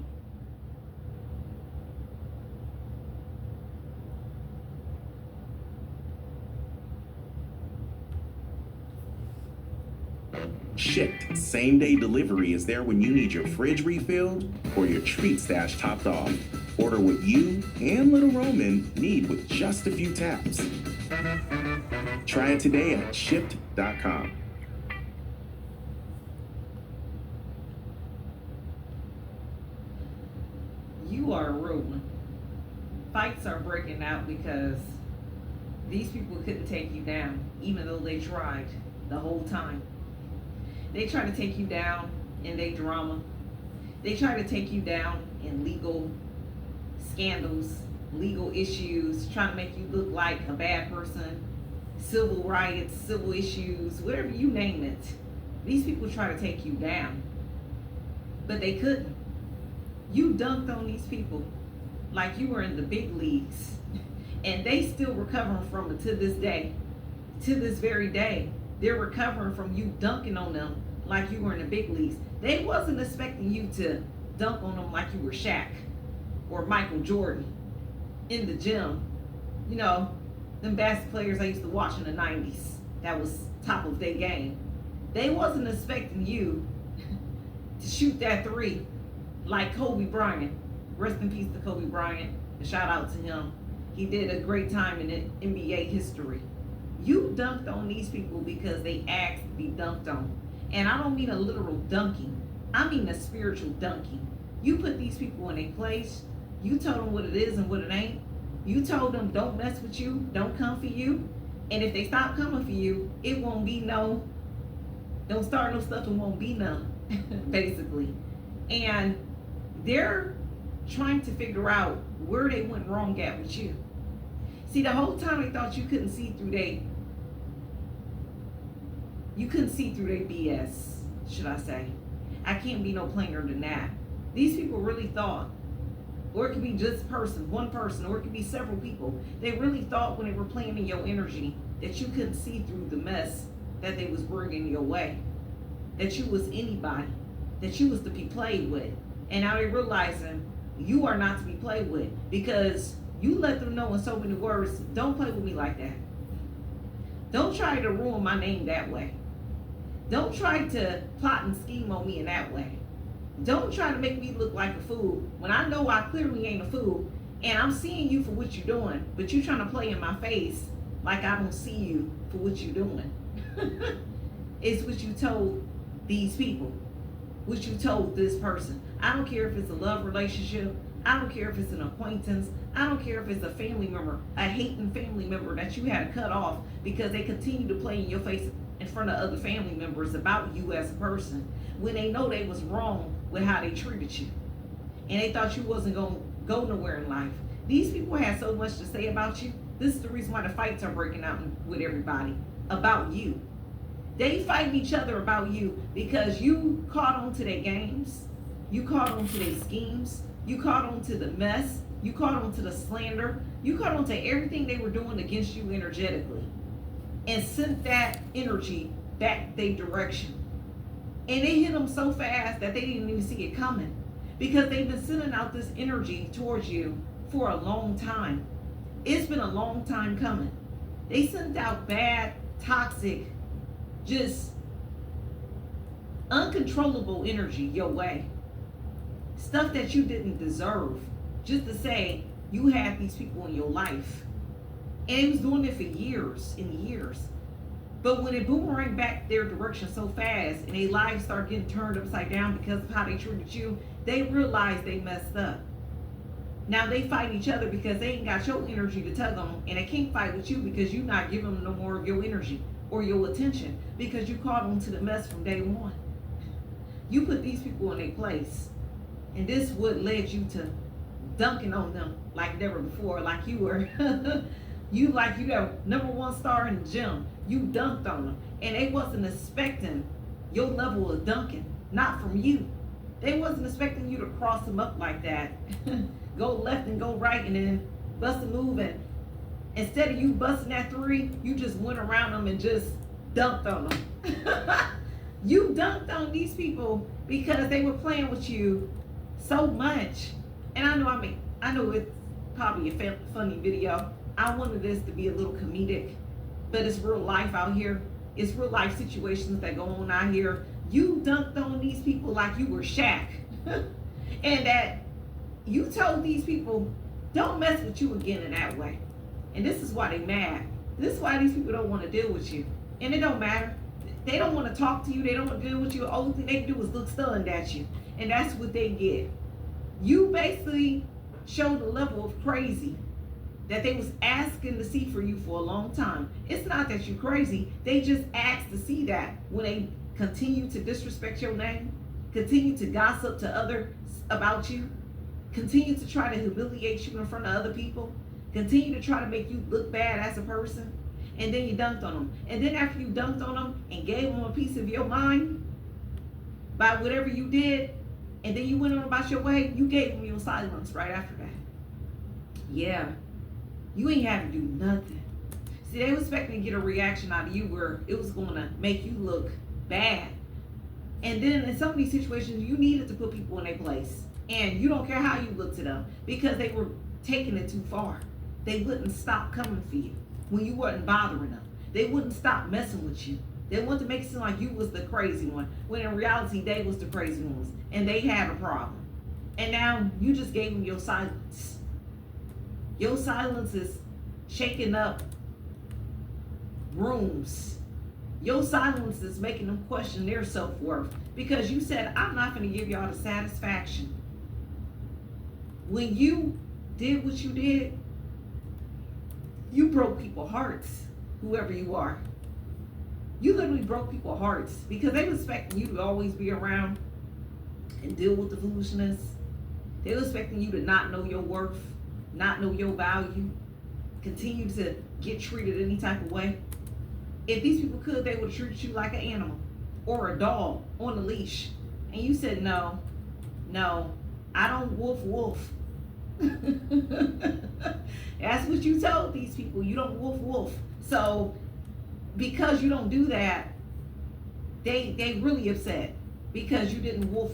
Shipped same-day delivery is there when you need your fridge refilled or your treat stash topped off. Order what you and little Roman need with just a few taps. Try it today at shipped.com. You are a real one. Fights are breaking out because these people couldn't take you down, even though they tried the whole time. They try to take you down in their drama. They try to take you down in legal scandals, legal issues, trying to make you look like a bad person, civil riots, civil issues, whatever you name it. These people try to take you down, but they couldn't. You dunked on these people like you were in the big leagues, and they still recovering from it to this day. To this very day, they're recovering from you dunking on them like you were in the big leagues. They wasn't expecting you to dunk on them like you were Shaq. or Michael Jordan in the gym. You know, them basketball players I used to watch in the 90s that was top of their game. They wasn't expecting you to shoot that three like Kobe Bryant. Rest in peace to Kobe Bryant. And shout out to him. He did a great time in NBA history. You dunked on these people because they asked to be dunked on. And I don't mean a literal dunking. I mean a spiritual dunking. You put these people in a place. You told them what it is and what it ain't. You told them don't mess with you, don't come for you. And if they stop coming for you, it won't be no, don't start no stuff, it won't be none, basically. And they're trying to figure out where they went wrong at with you. See, the whole time they thought you couldn't see through their BS, should I say. I can't be no plainer than that. These people really thought, or it could be just one person, or it could be several people. They really thought when they were playing in your energy that you couldn't see through the mess that they was bringing your way. That you was anybody. That you was to be played with. And now they're realizing you are not to be played with because you let them know in so many words, don't play with me like that. Don't try to ruin my name that way. Don't try to plot and scheme on me in that way. Don't try to make me look like a fool when I know I clearly ain't a fool and I'm seeing you for what you're doing, but you're trying to play in my face like I don't see you for what you're doing. It's what you told these people, what you told this person. I don't care if it's a love relationship. I don't care if it's an acquaintance. I don't care if it's a family member, a hating family member that you had to cut off because they continue to play in your face in front of other family members about you as a person when they know they was wrong with how they treated you. And they thought you wasn't going to go nowhere in life. These people had so much to say about you. This is the reason why the fights are breaking out with everybody about you. They fighting each other about you because you caught on to their games. You caught on to their schemes. You caught on to the mess. You caught on to the slander. You caught on to everything they were doing against you energetically and sent that energy back their direction. And it hit them so fast that they didn't even see it coming because they've been sending out this energy towards you for a long time. It's been a long time coming. They sent out bad, toxic, just uncontrollable energy your way. Stuff that you didn't deserve. Just to say you had these people in your life. And it was doing it for years and years. But when it boomeranged back their direction so fast and their lives start getting turned upside down because of how they treated you, they realized they messed up. Now they fight each other because they ain't got your energy to tug on, and they can't fight with you because you're not giving them no more of your energy or your attention because you caught on to the mess from day one. You put these people in their place, and this is what led you to dunking on them like never before, like you were you the #1 star in the gym. You dunked on them, and they wasn't expecting your level of dunking, not from you. They wasn't expecting you to cross them up like that. Go left and go right and then bust a move, and instead of you busting that three, you just went around them and just dunked on them. You dunked on these people because they were playing with you so much. And I know it's probably a funny video. I wanted this to be a little comedic, but it's real life out here. It's real life situations that go on out here. You dunked on these people like you were Shaq. And that you told these people, don't mess with you again in that way. And this is why they mad. This is why these people don't want to deal with you. And it don't matter. They don't want to talk to you. They don't want to deal with you. The only thing they can do is look stunned at you. And that's what they get. You basically showed a level of crazy that they was asking to see for you for a long time. It's not that you're crazy. They just asked to see that when they continue to disrespect your name, continue to gossip to others about you, continue to try to humiliate you in front of other people, continue to try to make you look bad as a person, and then you dunked on them. And then after you dunked on them and gave them a piece of your mind by whatever you did, and then you went on about your way, you gave them your silence right after that. Yeah, you ain't had to do nothing. See, they were expecting to get a reaction out of you where it was going to make you look bad. And then in some of these situations, you needed to put people in their place. And you don't care how you look to them because they were taking it too far. They wouldn't stop coming for you when you wasn't bothering them. They wouldn't stop messing with you. They wanted to make it seem like you was the crazy one, when in reality they was the crazy ones and they had a problem. And now you just gave them your silence. Your silence is shaking up rooms. Your silence is making them question their self-worth because you said, I'm not going to give y'all the satisfaction. When you did what you did, you broke people's hearts, whoever you are. You literally broke people's hearts because they were expecting you to always be around and deal with the foolishness. They were expecting you to not know your worth, not know your value, continue to get treated any type of way. If these people could, they would have treated you like an animal or a dog on a leash. And you said, no, I don't woof. That's what you told these people. You don't woof. So because you don't do that, they really upset because you didn't woof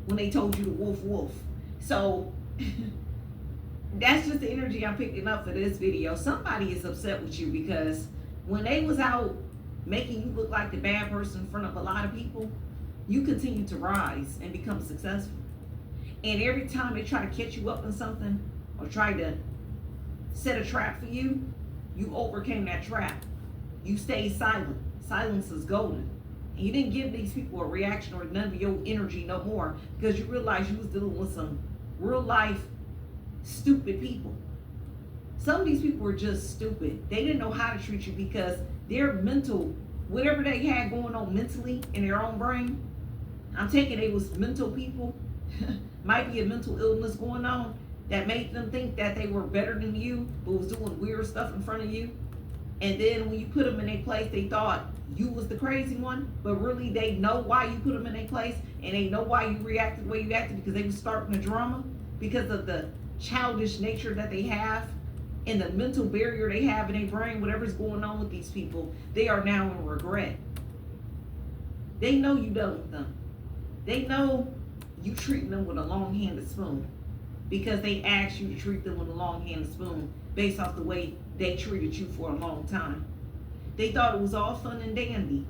when they told you to woof. So that's just the energy I'm picking up for this video. Somebody is upset with you because when they was out making you look like the bad person in front of a lot of people, you continue to rise and become successful. And every time they try to catch you up in something or try to set a trap for you, you overcame that trap. You stayed silent. Silence is golden. And you didn't give these people a reaction or none of your energy no more because you realized you was dealing with some real life stupid people. Some of these people were just stupid. They didn't know how to treat you because their mental, whatever they had going on mentally in their own brain, I'm taking they was mental people, might be a mental illness going on that made them think that they were better than you, but was doing weird stuff in front of you. And then when you put them in their place, they thought you was the crazy one, but really they know why you put them in their place and they know why you reacted the way you acted because they were starting a drama because of the childish nature that they have and the mental barrier they have in their brain. Whatever's going on with these people, they are now in regret. They know you done with them. They know you treating them with a long-handed spoon because they asked you to treat them with a long-handed spoon based off the way they treated you for a long time. They thought it was all fun and dandy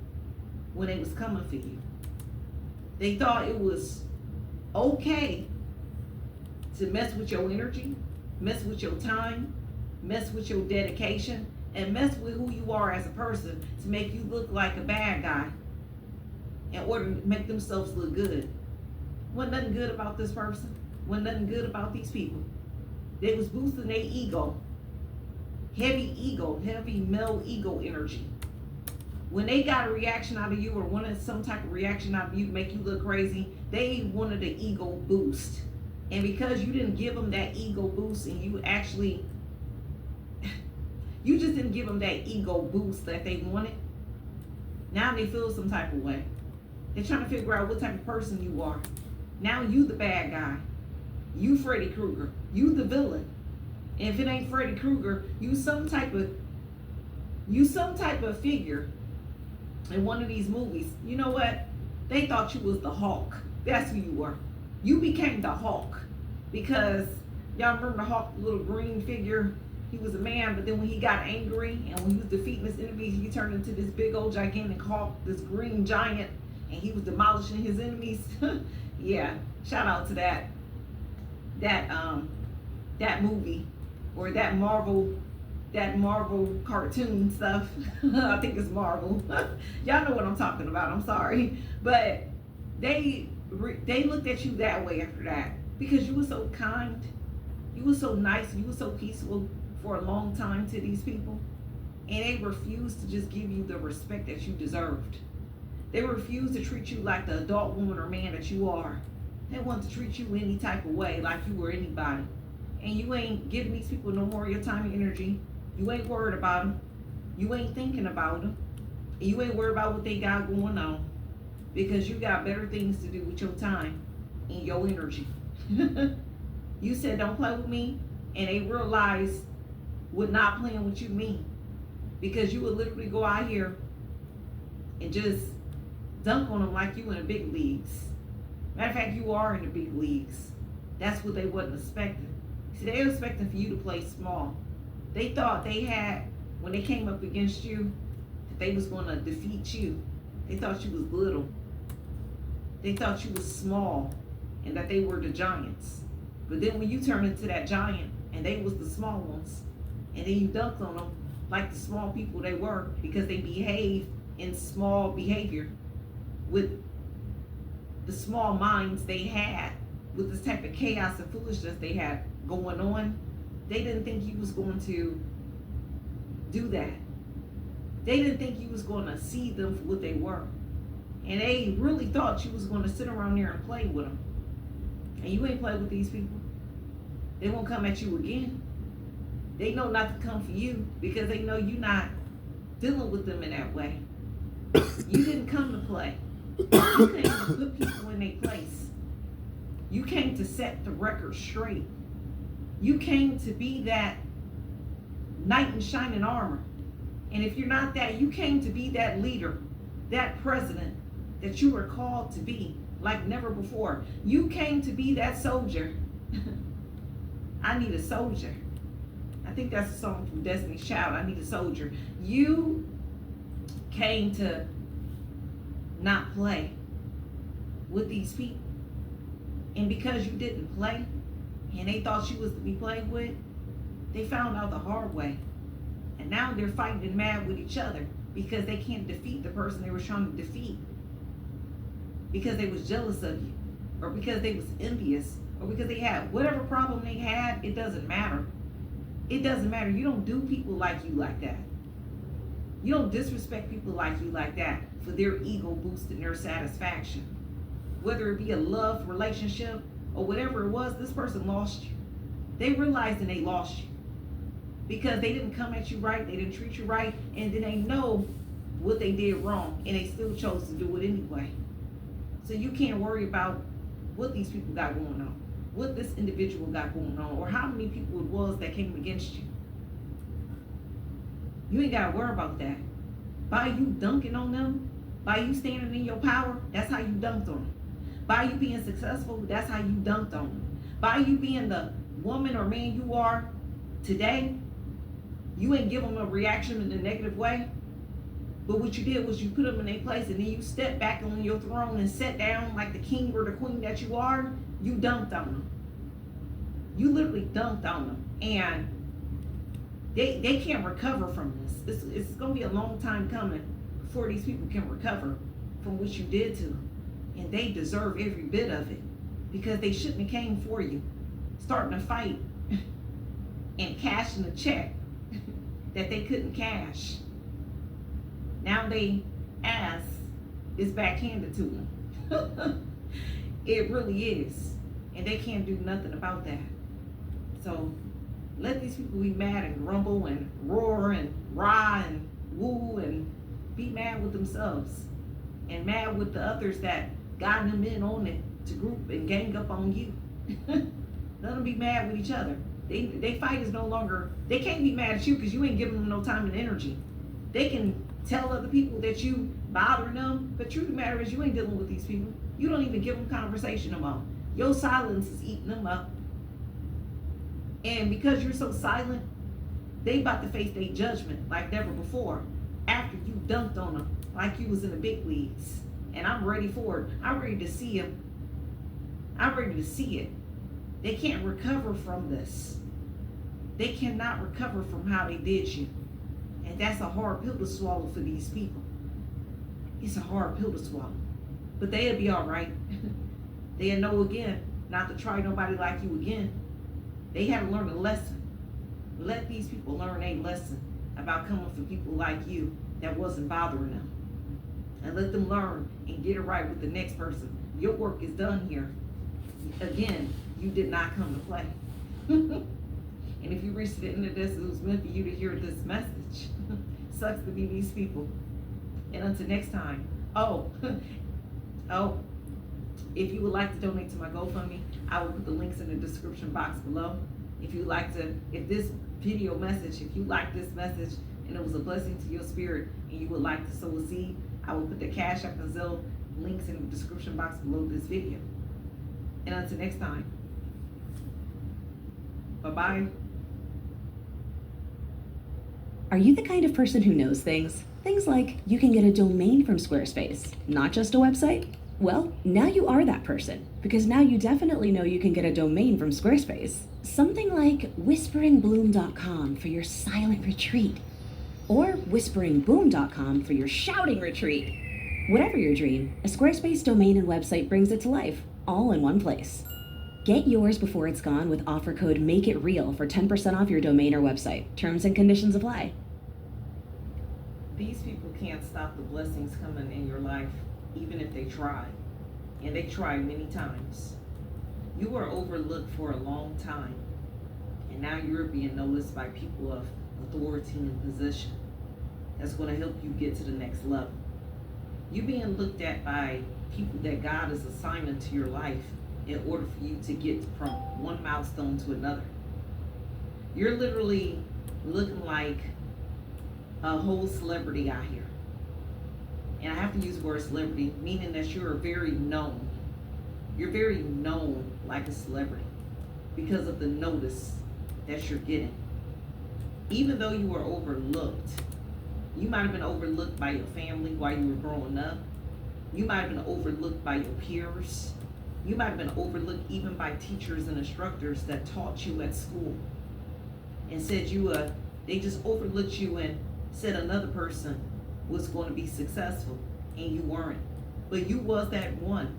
when they was coming for you. They thought it was okay to mess with your energy, mess with your time, mess with your dedication, and mess with who you are as a person to make you look like a bad guy in order to make themselves look good. Wasn't nothing good about this person. Wasn't nothing good about these people. They was boosting their ego. Heavy male ego energy. When they got a reaction out of you or wanted some type of reaction out of you to make you look crazy, they wanted an ego boost. And because you didn't give them that ego boost and you just didn't give them that ego boost that they wanted, now they feel some type of way. They're trying to figure out what type of person you are. Now you the bad guy. You Freddy Krueger. You the villain. And if it ain't Freddy Krueger, you some type of figure in one of these movies. You know what? They thought you was the Hulk. That's who you were. You became the Hulk because y'all remember the Hulk, the little green figure? He was a man, but then when he got angry and when he was defeating his enemies, he turned into this big old gigantic Hulk, this green giant, and he was demolishing his enemies. Yeah, shout out to that movie or that Marvel cartoon stuff. I think it's Marvel. Y'all know what I'm talking about. I'm sorry, but they looked at you that way after that because you were so kind, you were so nice, you were so peaceful for a long time to these people, and they refused to just give you the respect that you deserved. They refused to treat you like the adult woman or man that you are. They want to treat you any type of way, like you were anybody. And you ain't giving these people no more of your time and energy. You ain't worried about them. You ain't thinking about them. And you ain't worried about what they got going on because you got better things to do with your time and your energy. You said, don't play with me, and they realized what not playing with you mean because you would literally go out here and just dunk on them like you in the big leagues. Matter of fact, you are in the big leagues. That's what they wasn't expecting. See, they were expecting for you to play small. They thought they had, when they came up against you, that they was going to defeat you. They thought you was little. They thought you was small and that they were the giants. But then when you turn into that giant and they was the small ones, and then you dunked on them like the small people they were, because they behaved in small behavior with the small minds they had, with this type of chaos and foolishness they had going on. They didn't think you was going to do that. They didn't think you was going to see them for what they were. And they really thought you was going to sit around there and play with them. And you ain't play with these people. They won't come at you again. They know not to come for you because they know you're not dealing with them in that way. You didn't come to play. You came to put people in their place. You came to set the record straight. You came to be that knight in shining armor. And if you're not that, you came to be that leader, that president that you were called to be like never before. You came to be that soldier. I need a soldier. I think that's a song from Destiny's Child. I need a soldier. You came to not play with these people. And because you didn't play, and they thought you was to be played with, they found out the hard way. And now they're fighting and mad with each other because they can't defeat the person they were trying to defeat. Because they was jealous of you, or because they was envious, or because they had whatever problem they had. It doesn't matter. It doesn't matter. You don't do people like you like that. You don't disrespect people like you like that for their ego boost and their satisfaction. Whether it be a love relationship or whatever it was, this person lost you. They realized and they lost you because they didn't come at you right, they didn't treat you right, and then they know what they did wrong, and they still chose to do it anyway. So you can't worry about what these people got going on, what this individual got going on, or how many people it was that came against you. You ain't got to worry about that. By you dunking on them, by you standing in your power, that's how you dunked on them. By you being successful, that's how you dunked on them. By you being the woman or man you are today, you ain't give them a reaction in a negative way. But what you did was you put them in their place, and then you stepped back on your throne and sat down like the king or the queen that you are. You dunked on them. You literally dunked on them. And they can't recover from this. It's going to be a long time coming before these people can recover from what you did to them. And they deserve every bit of it because they shouldn't have came for you, starting a fight and cashing a check that they couldn't cash. Now they ass is backhanded to them. It really is. And they can't do nothing about that. So let these people be mad and grumble and roar and rah and woo and be mad with themselves and mad with the others that got them in on it to group and gang up on you. Let them be mad with each other. They fight is no longer, they can't be mad at you because you ain't giving them no time and energy. They can tell other people that you bothering them, but truth of the matter is you ain't dealing with these people. You don't even give them conversation about. Your silence is eating them up. And because you're so silent, they about to face their judgment like never before after you dunked on them like you was in the big leagues. And I'm ready for it. I'm ready to see them. I'm ready to see it. They can't recover from this. They cannot recover from how they did you. And that's a hard pill to swallow for these people. It's a hard pill to swallow. But they'll be all right. They'll know again not to try nobody like you again. They had to learn a lesson. Let these people learn a lesson about coming for people like you that wasn't bothering them. And let them learn and get it right with the next person. Your work is done here. Again, you did not come to play. And if you reached the end of this, it was meant for you to hear this message. Sucks to be these people. And until next time, if you would like to donate to my GoFundMe, I will put the links in the description box below. If you like to, if this video message, if you like this message and it was a blessing to your spirit and you would like to sow a seed, I will put the Cash App and Zelle links in the description box below this video. until next time. Bye-bye. Are you the kind of person who knows things? Things like you can get a domain from Squarespace, not just a website? Well, now you are that person, because now you definitely know you can get a domain from Squarespace. Something like whisperingbloom.com for your silent retreat, or whisperingboom.com for your shouting retreat. Whatever your dream, a Squarespace domain and website brings it to life, all in one place. Get yours before it's gone with offer code MAKEITREAL for 10% off your domain or website. Terms and conditions apply. These people can't stop the blessings coming in your life, even if they try. And they try many times. You were overlooked for a long time. And now you're being noticed by people of authority and position. That's going to help you get to the next level. You're being looked at by people that God is assigning to your life in order for you to get from one milestone to another. You're literally looking like a whole celebrity out here. And I have to use the word celebrity, meaning that you're very known. You're very known like a celebrity because of the notice that you're getting. Even though you were overlooked, you might have been overlooked by your family while you were growing up. You might have been overlooked by your peers. You might have been overlooked even by teachers and instructors that taught you at school and said they just overlooked you and said another person was going to be successful and you weren't. But you was that one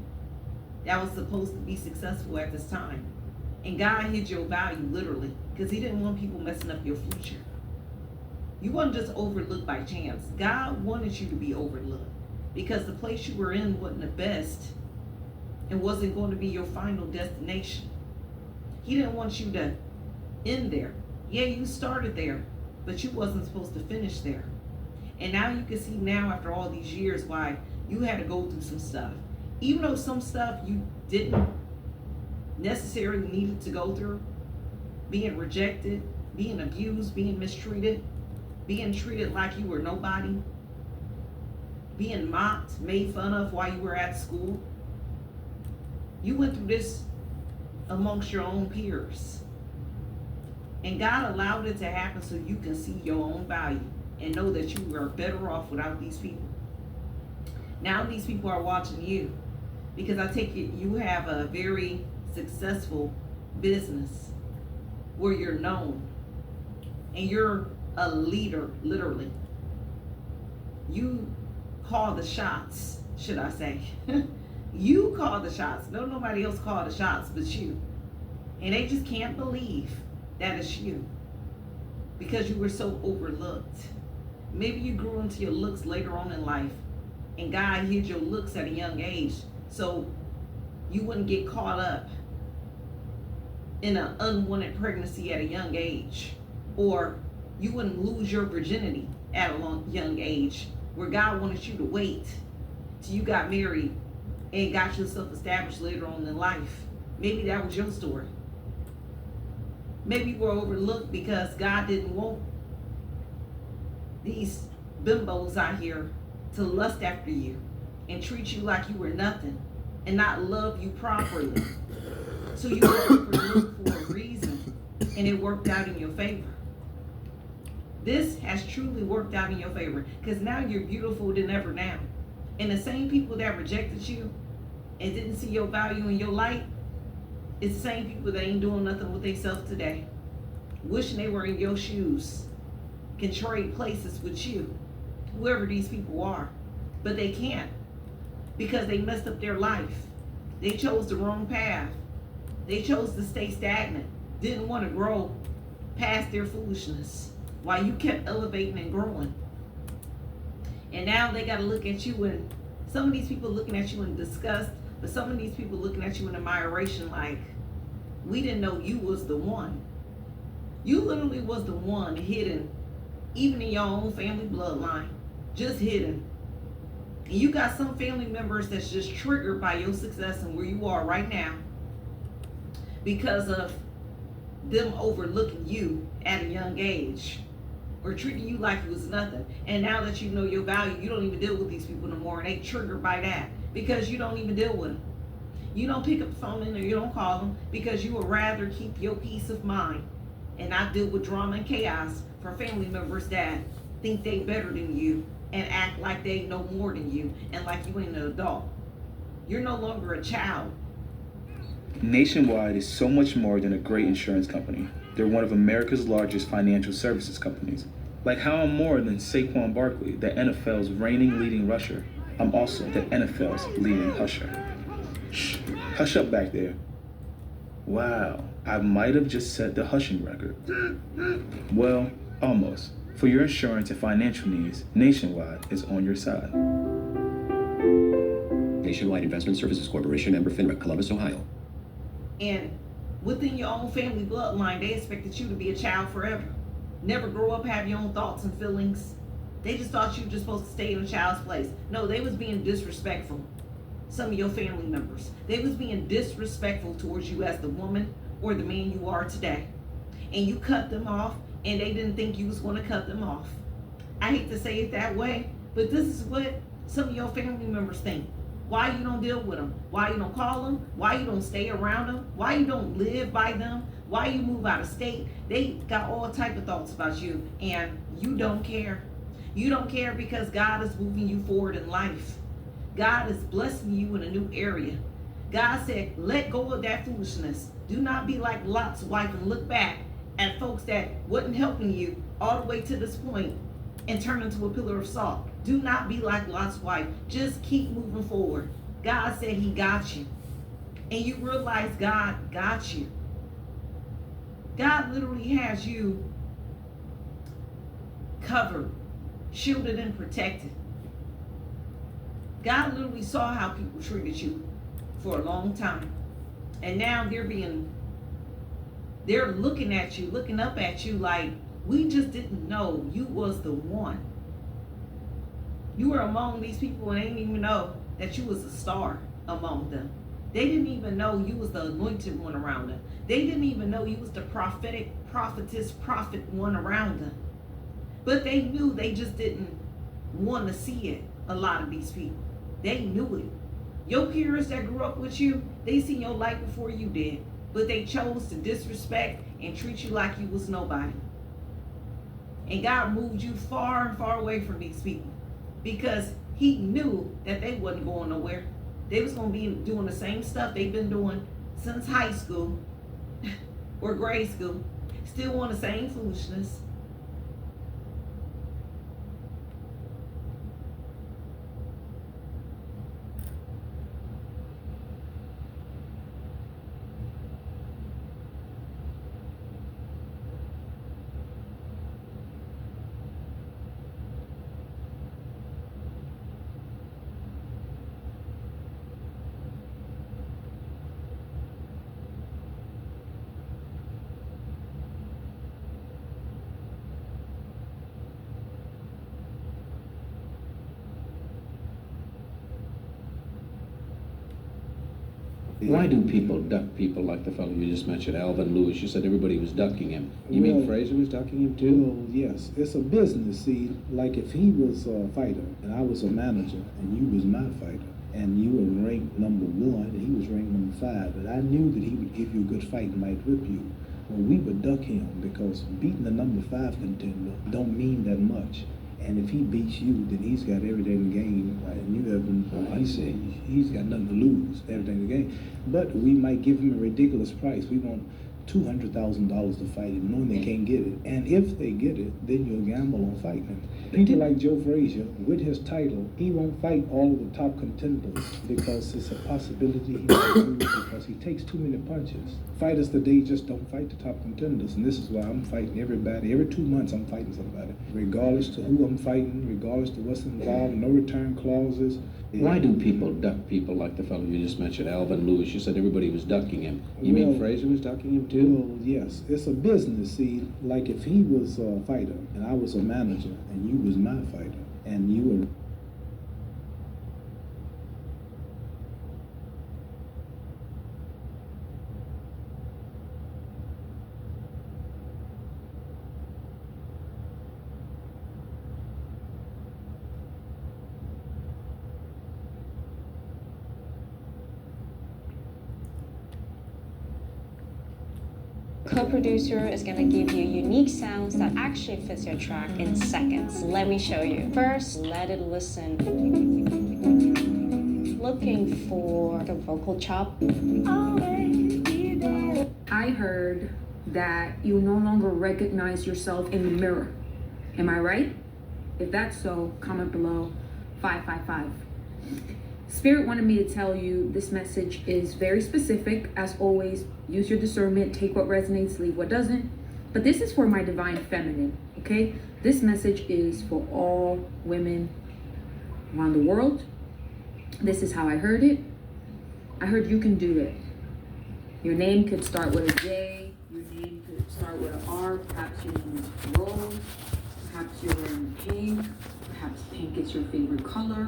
that was supposed to be successful at this time. And God hid your value literally because he didn't want people messing up your future. You weren't just overlooked by chance. God wanted you to be overlooked because the place you were in wasn't the best and wasn't going to be your final destination. He didn't want you to end there. Yeah, you started there, but you wasn't supposed to finish there. And now you can see now after all these years why you had to go through some stuff. Even though some stuff you didn't necessarily needed to go through, being rejected, being abused, being mistreated, being treated like you were nobody, being mocked, made fun of while you were at school. You went through this amongst your own peers. And God allowed it to happen so you can see your own value and know that you are better off without these people. Now these people are watching you because I take it you have a very successful business where you're known and you're a leader, literally. You call the shots, should I say. You call the shots. No, nobody else called the shots but you. And they just can't believe that it's you because you were so overlooked. Maybe you grew into your looks later on in life and God hid your looks at a young age so you wouldn't get caught up in an unwanted pregnancy at a young age, or you wouldn't lose your virginity at a young age where God wanted you to wait till you got married and got yourself established later on in life. Maybe that was your story. Maybe you were overlooked because God didn't want these bimbos out here to lust after you and treat you like you were nothing and not love you properly. So you were overlooked for a reason and it worked out in your favor. This has truly worked out in your favor because now you're beautiful than ever now. And the same people that rejected you and didn't see your value in your light, it's the same people that ain't doing nothing with themselves today. Wishing they were in your shoes, can trade places with you, whoever these people are. But they can't because they messed up their life. They chose the wrong path. They chose to stay stagnant, didn't want to grow past their foolishness while you kept elevating and growing. And now they got to look at you and some of these people looking at you in disgust, but some of these people looking at you in admiration like, we didn't know you was the one. You literally was the one hidden, even in your own family bloodline, just hidden. And you got some family members that's just triggered by your success and where you are right now because of them overlooking you at a young age or treating you like it was nothing. And now that you know your value, you don't even deal with these people no more and they triggered by that because you don't even deal with them. You don't pick up the phone and you don't call them because you would rather keep your peace of mind and not deal with drama and chaos for family members that think they better than you and act like they know more than you and like you ain't an adult. You're no longer a child. Nationwide is so much more than a great insurance company. They're one of America's largest financial services companies. Like how I'm more than Saquon Barkley, the NFL's reigning leading rusher. I'm also the NFL's leading husher. Shh, hush up back there. Wow, I might have just set the hushing record. Well, almost. For your insurance and financial needs, Nationwide is on your side. Nationwide Investment Services Corporation, member FINRA, Columbus, Ohio. And within your own family bloodline, they expected you to be a child forever. Never grow up, have your own thoughts and feelings. They just thought you were just supposed to stay in a child's place. No, they was being disrespectful. Some of your family members. They was being disrespectful towards you as the woman or the man you are today. And you cut them off, and they didn't think you was going to cut them off. I hate to say it that way, but this is what some of your family members think. Why you don't deal with them? Why you don't call them? Why you don't stay around them? Why you don't live by them? Why you move out of state? They got all type of thoughts about you, and you don't care. You don't care because God is moving you forward in life. God is blessing you in a new area. God said, let go of that foolishness. Do not be like Lot's wife and look back at folks that wasn't helping you all the way to this point and turn into a pillar of salt. Do not be like Lot's wife. Just keep moving forward. God said he got you. And you realize God got you. God literally has you covered, shielded, and protected. God literally saw how people treated you for a long time. And now they're looking at you, looking up at you like, we just didn't know you was the one. You were among these people and they didn't even know that you was a star among them. They didn't even know you was the anointed one around them. They didn't even know you was the prophet one around them. But they knew, they just didn't want to see it, a lot of these people. They knew it. Your peers that grew up with you, they seen your life before you did. But they chose to disrespect and treat you like you was nobody. And God moved you far and far away from these people because he knew that they wasn't going nowhere. They was going to be doing the same stuff they've been doing since high school or grade school. Still on the same foolishness. Why do people duck people like the fellow you just mentioned, Alvin Lewis? You said everybody was ducking him. You mean Fraser was ducking him too? Well, yes. It's a business. See, like if he was a fighter and I was a manager and you was my fighter and you were ranked number 1 and he was ranked number 5, and I knew that he would give you a good fight and might whip you, well, we would duck him because beating the number 5 contender don't mean that much. And if he beats you, then he's got everything in the game, and you haven't. He's got nothing to lose, everything in the game. But we might give him a ridiculous price. We want $200,000 to fight him, knowing they can't get it. And if they get it, then you'll gamble on fighting him. People like Joe Frazier, with his title, he won't fight all of the top contenders because it's a possibility he might lose because he takes too many punches. Fighters today just don't fight the top contenders, and this is why I'm fighting everybody. Every 2 months I'm fighting somebody, regardless to who I'm fighting, regardless to what's involved, no return clauses. Why do people duck people like the fellow you just mentioned, Alvin Lewis? You said everybody was ducking him. You mean Fraser was ducking him too? Well, yes. It's a business. See, like if he was a fighter and I was a manager and you was my fighter and you were Co-producer is gonna give you unique sounds that actually fits your track in seconds. Let me show you. First, let it listen. Looking for the vocal chop. I heard that you no longer recognize yourself in the mirror. Am I right? If that's so, comment below 555. Spirit wanted me to tell you this message is very specific. As always, use your discernment, take what resonates, leave what doesn't. But this is for my divine feminine, okay? This message is for all women around the world. This is how I heard it. I heard you can do it. Your name could start with a J. Your name could start with an R. Perhaps your name is Rose. Perhaps you're wearing pink. Perhaps pink is your favorite color.